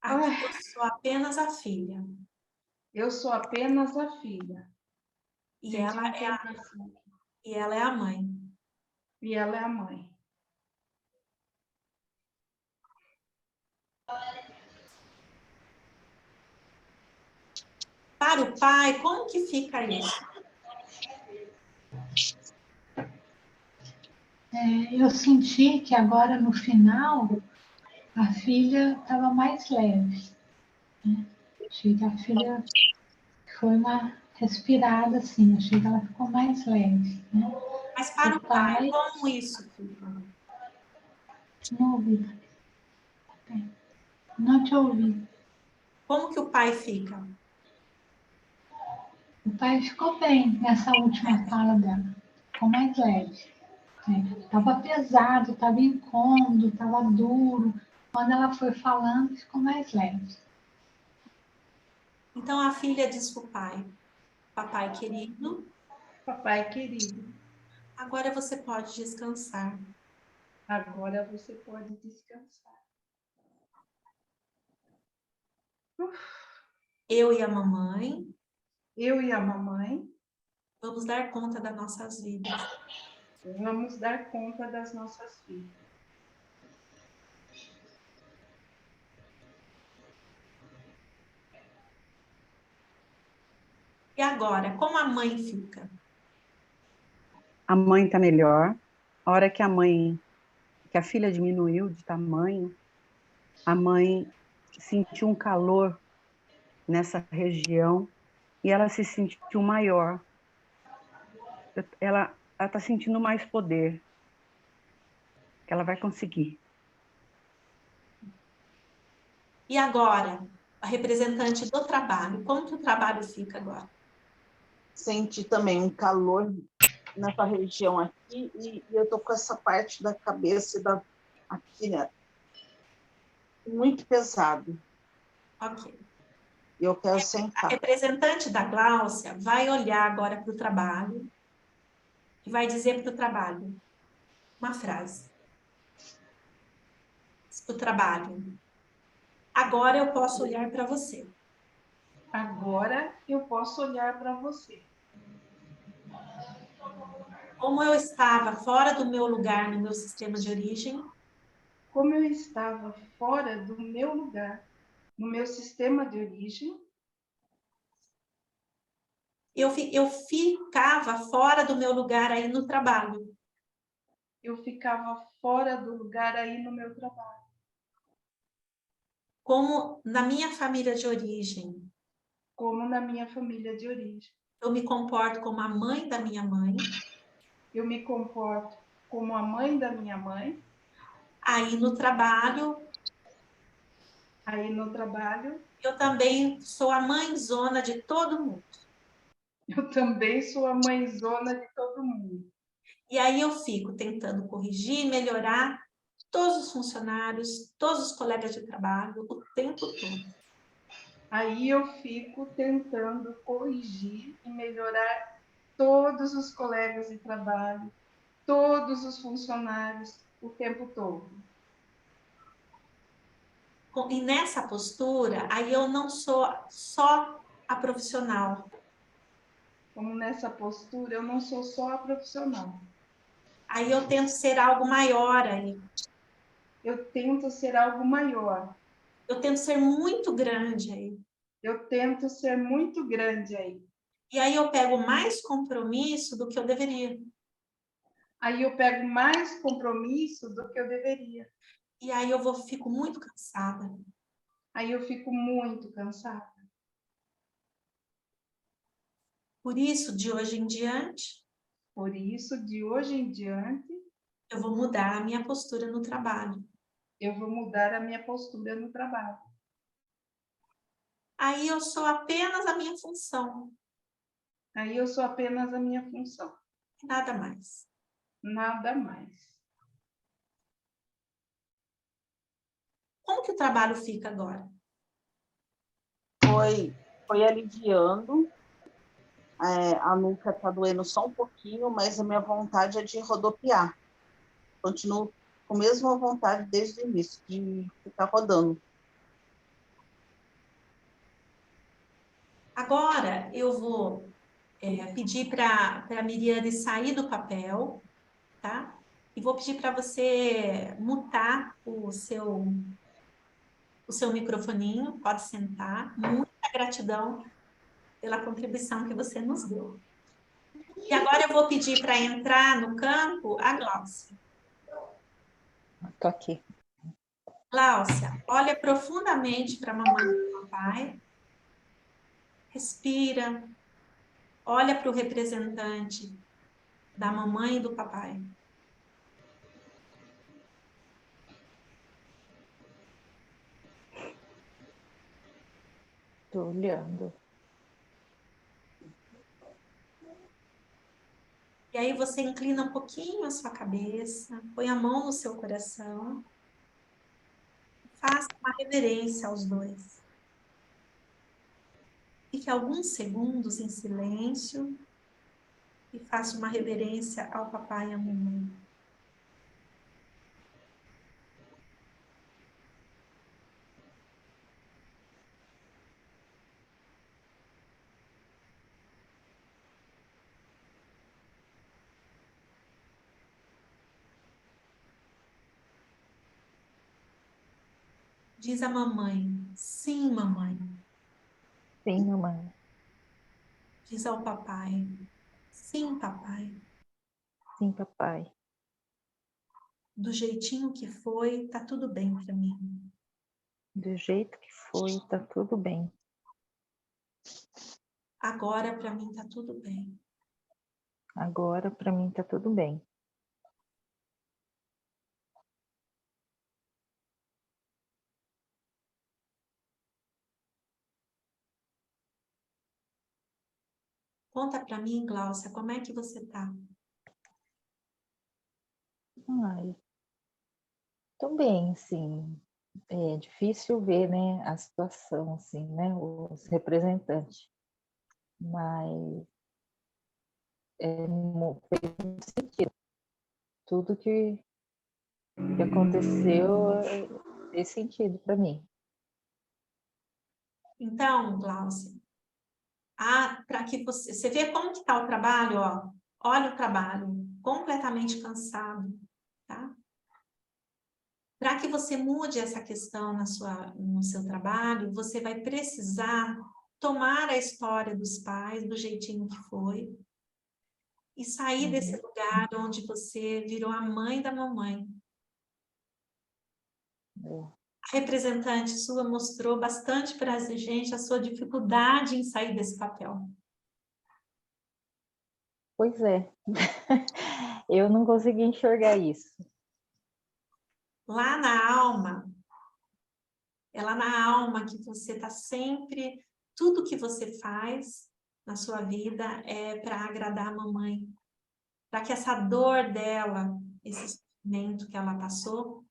Aqui eu sou apenas a filha. Eu sou apenas a filha. E ela é a mãe. E ela é a mãe. Para o pai, como que fica isso? Eu senti que agora, no final, a filha estava mais leve. Né? Achei que a filha foi uma respirada, assim. Achei que ela ficou mais leve. Né? Mas para o pai, como isso fica? Não ouvi. Não te ouvi. Como que o pai fica? O pai ficou bem nessa última fala dela. Ficou mais leve. Estava pesado, estava incômodo, estava duro. Quando ela foi falando, ficou mais leve. Então a filha diz para o pai: papai querido, Papai querido, agora você pode descansar. agora você pode descansar. Eu e a mamãe Eu e a mamãe vamos dar conta das nossas vidas. vamos dar conta das nossas vidas. E agora, como a mãe fica? A mãe está melhor. A hora que a filha diminuiu de tamanho, a mãe sentiu um calor nessa região e ela se sentiu maior. Ela está sentindo mais poder, que ela vai conseguir. E agora, a representante do trabalho, como que o trabalho fica agora? Senti também um calor nessa região aqui e eu tô com essa parte da cabeça aqui, né, muito pesado. Ok. E eu quero A sentar. representante da Gláucia vai olhar agora para o trabalho e vai dizer para o trabalho uma frase. Para o trabalho. Agora eu posso olhar para você. Agora eu posso olhar para você. Como eu estava fora do meu lugar no meu sistema de origem, Como eu estava fora do meu lugar, no meu sistema de origem, eu ficava fora do meu lugar aí no trabalho. eu ficava fora do lugar aí no meu trabalho. Como na minha família de origem, Como na minha família de origem. eu me comporto como a mãe da minha mãe. Eu me comporto como a mãe da minha mãe. Aí no trabalho, eu também sou a mãezona de todo mundo. Eu também sou a mãezona de todo mundo. E aí eu fico tentando corrigir, melhorar todos os funcionários, todos os colegas de trabalho, o tempo todo. Aí eu fico tentando corrigir e melhorar todos os colegas de trabalho, todos os funcionários, o tempo todo. E nessa postura, aí eu não sou só a profissional. Como nessa postura, eu não sou só a profissional. Aí eu tento ser algo maior aí. Eu tento ser algo maior. Eu tento ser muito grande aí. Eu tento ser muito grande aí. E aí eu pego mais compromisso do que eu deveria. Aí eu pego mais compromisso do que eu deveria. E aí fico muito cansada. Aí eu fico muito cansada. Por isso, de hoje em diante, eu vou mudar a minha postura no trabalho. Eu vou mudar a minha postura no trabalho. Aí eu sou apenas a minha função. Aí eu sou apenas a minha função. Nada mais. Nada mais. Como que o trabalho fica agora? Foi aliviando. A nuca está doendo só um pouquinho, mas a minha vontade é de rodopiar. Continuo com a mesma vontade desde o início, de ficar rodando. Agora eu vou pedir para a Miriane sair do papel, tá? E vou pedir para você mutar o seu microfoninho, pode sentar. Muita gratidão pela contribuição que você nos deu. E agora eu vou pedir para entrar no campo a Gláucia. Estou aqui. Gláucia, olha profundamente para a mamãe e para o papai. Respira. Olha para o representante da mamãe e do papai. Estou olhando. E aí você inclina um pouquinho a sua cabeça, põe a mão no seu coração, faça uma reverência aos dois. Fique alguns segundos em silêncio e faça uma reverência ao papai e à mamãe. Diz a mamãe, sim, mamãe. Sim, mamãe. Diz ao papai, sim, papai. Sim, papai. Do jeitinho que foi, tá tudo bem para mim. Do jeito que foi, tá tudo bem. Agora para mim tá tudo bem. Agora, para mim, tá tudo bem. Conta para mim, Gláucia, como é que você tá? Ai, tô bem, sim. É difícil ver, né, a situação, assim, né, os representantes. Mas fez muito sentido. Tudo que aconteceu fez sentido para mim. Então, Gláucia, para que você vê como que está o trabalho, ó. Olha o trabalho, completamente cansado, tá? Para que você mude essa questão no seu trabalho, você vai precisar tomar a história dos pais do jeitinho que foi e sair desse lugar onde você virou a mãe da mamãe. A representante sua mostrou bastante para a gente a sua dificuldade em sair desse papel. Pois é. Eu não consegui enxergar isso. Lá na alma, é lá na alma que você está sempre, tudo que você faz na sua vida é para agradar a mamãe. Para que essa dor dela, esse sofrimento que ela passou,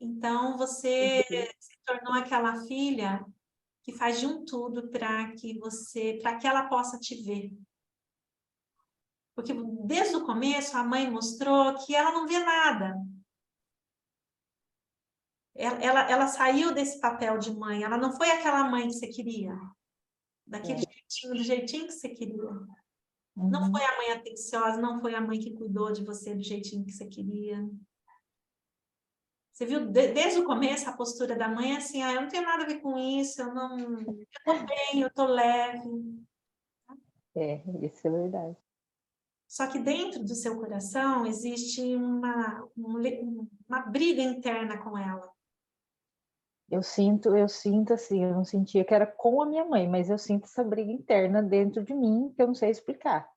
então você se tornou aquela filha que faz de um tudo para que ela possa te ver. Porque desde o começo a mãe mostrou que ela não vê nada. Ela saiu desse papel de mãe, ela não foi aquela mãe que você queria, daquele jeitinho, do jeitinho que você queria. Não foi a mãe atenciosa, não foi a mãe que cuidou de você do jeitinho que você queria. Você viu, desde o começo, a postura da mãe é assim, eu não tenho nada a ver com isso, eu tô bem, eu tô leve. Isso é verdade. Só que dentro do seu coração existe uma briga interna com ela. Eu sinto assim, eu não sentia que era com a minha mãe, mas eu sinto essa briga interna dentro de mim que eu não sei explicar.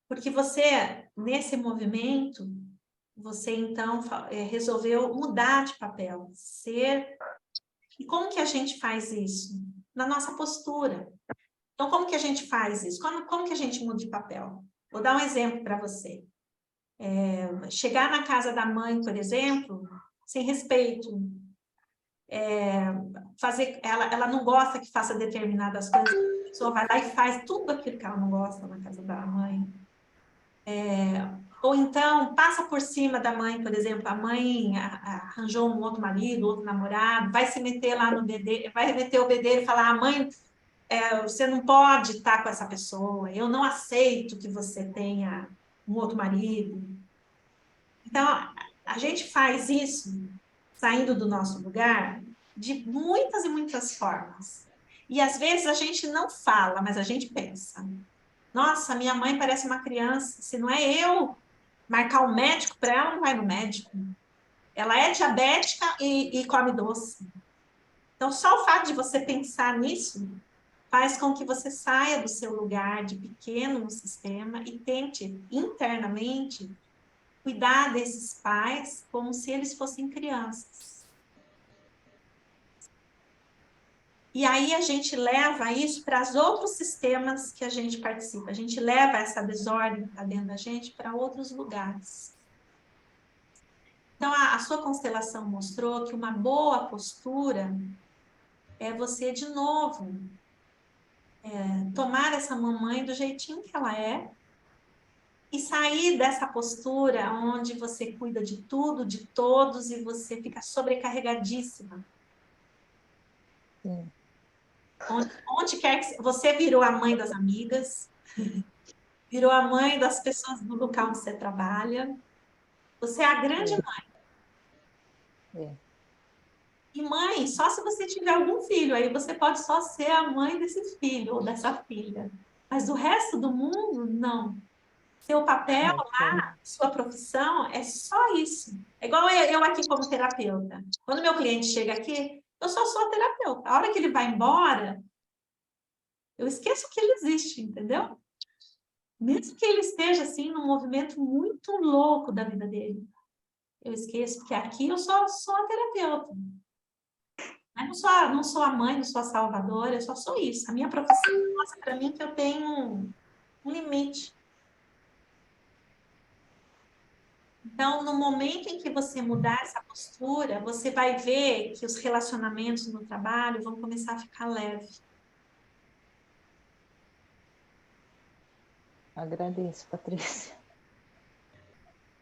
Porque você, nesse movimento, você então resolveu mudar de papel, ser. E como que a gente faz isso? Na nossa postura. Então, como que a gente faz isso? Como que a gente muda de papel? Vou dar um exemplo para você. Chegar na casa da mãe, por exemplo, sem respeito. Ela não gosta que faça determinadas coisas, a pessoa vai lá e faz tudo aquilo que ela não gosta na casa da mãe. Ou então, passa por cima da mãe, por exemplo, a mãe arranjou um outro marido, outro namorado, vai se meter lá no bedelho, vai meter o bedelho e falar, mãe, você não pode estar com essa pessoa, eu não aceito que você tenha um outro marido. Então, a gente faz isso, saindo do nosso lugar, de muitas e muitas formas. E às vezes a gente não fala, mas a gente pensa. Nossa, minha mãe parece uma criança, se não é eu marcar o médico para ela, não vai no médico. Ela é diabética e come doce. Então, só o fato de você pensar nisso faz com que você saia do seu lugar de pequeno no sistema e tente internamente cuidar desses pais como se eles fossem crianças. E aí a gente leva isso para os outros sistemas que a gente participa. A gente leva essa desordem que está dentro da gente para outros lugares. Então, a sua constelação mostrou que uma boa postura é você, de novo, tomar essa mamãe do jeitinho que ela é e sair dessa postura onde você cuida de tudo, de todos, e você fica sobrecarregadíssima. Sim. Onde quer que você virou a mãe das amigas, virou a mãe das pessoas do local onde você trabalha. Você é a grande mãe. É. E mãe, só se você tiver algum filho, aí você pode só ser a mãe desse filho ou dessa filha. Mas o resto do mundo, não. Seu papel lá, sua profissão, é só isso. É igual eu aqui como terapeuta. Quando meu cliente chega aqui, eu só sou terapeuta. A hora que ele vai embora, eu esqueço que ele existe, entendeu? Mesmo que ele esteja, assim, num movimento muito louco da vida dele. Eu esqueço que aqui eu só sou a terapeuta. Mas não sou a mãe, não sou a salvadora, eu só sou isso. A minha profissão mostra para mim que eu tenho um limite. Então, no momento em que você mudar essa postura, você vai ver que os relacionamentos no trabalho vão começar a ficar leves. Agradeço, Patrícia.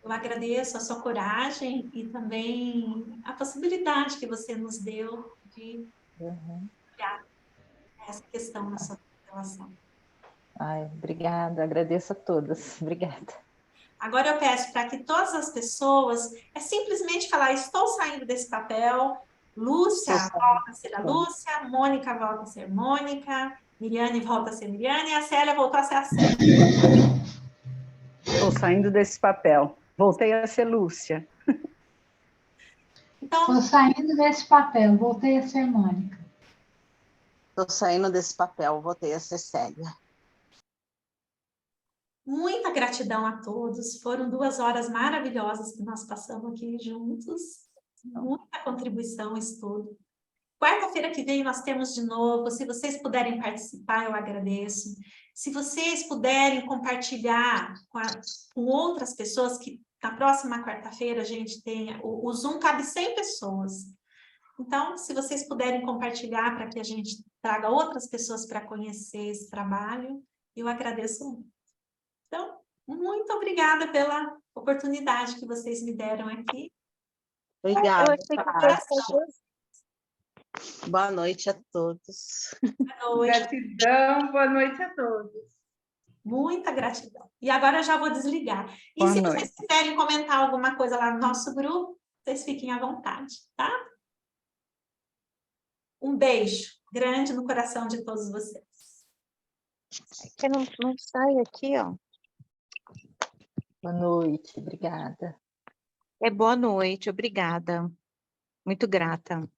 Eu agradeço a sua coragem e também a possibilidade que você nos deu de olhar essa questão na sua relação. Ai, obrigada, agradeço a todas. Obrigada. Agora eu peço para que todas as pessoas, simplesmente falar, estou saindo desse papel, Lúcia volta a ser a Lúcia, Mônica volta a ser Mônica, Miriane volta a ser Miriane e a Célia voltou a ser a Célia. Estou saindo desse papel. Voltei a ser Lúcia. Então, Estou saindo desse papel, voltei a ser Mônica. Estou saindo desse papel, voltei a ser Célia. muita gratidão a todos. Foram 2 horas maravilhosas que nós passamos aqui juntos. Muita contribuição, estudo. Quarta-feira que vem nós temos de novo. Se vocês puderem participar, eu agradeço. Se vocês puderem compartilhar com outras pessoas, que na próxima quarta-feira a gente tem... O Zoom cabe 100 pessoas. Então, se vocês puderem compartilhar para que a gente traga outras pessoas para conhecer esse trabalho, eu agradeço muito. Então, muito obrigada pela oportunidade que vocês me deram aqui. Obrigada. Eu Boa noite a todos. Boa noite. Gratidão, boa noite a todos. Muita gratidão. E agora eu já vou desligar. E Boa se noite. vocês quiserem comentar alguma coisa lá no nosso grupo, vocês fiquem à vontade, tá? Um beijo grande no coração de todos vocês. que não sai aqui, ó. Boa noite, obrigada. É boa noite, obrigada. Muito grata.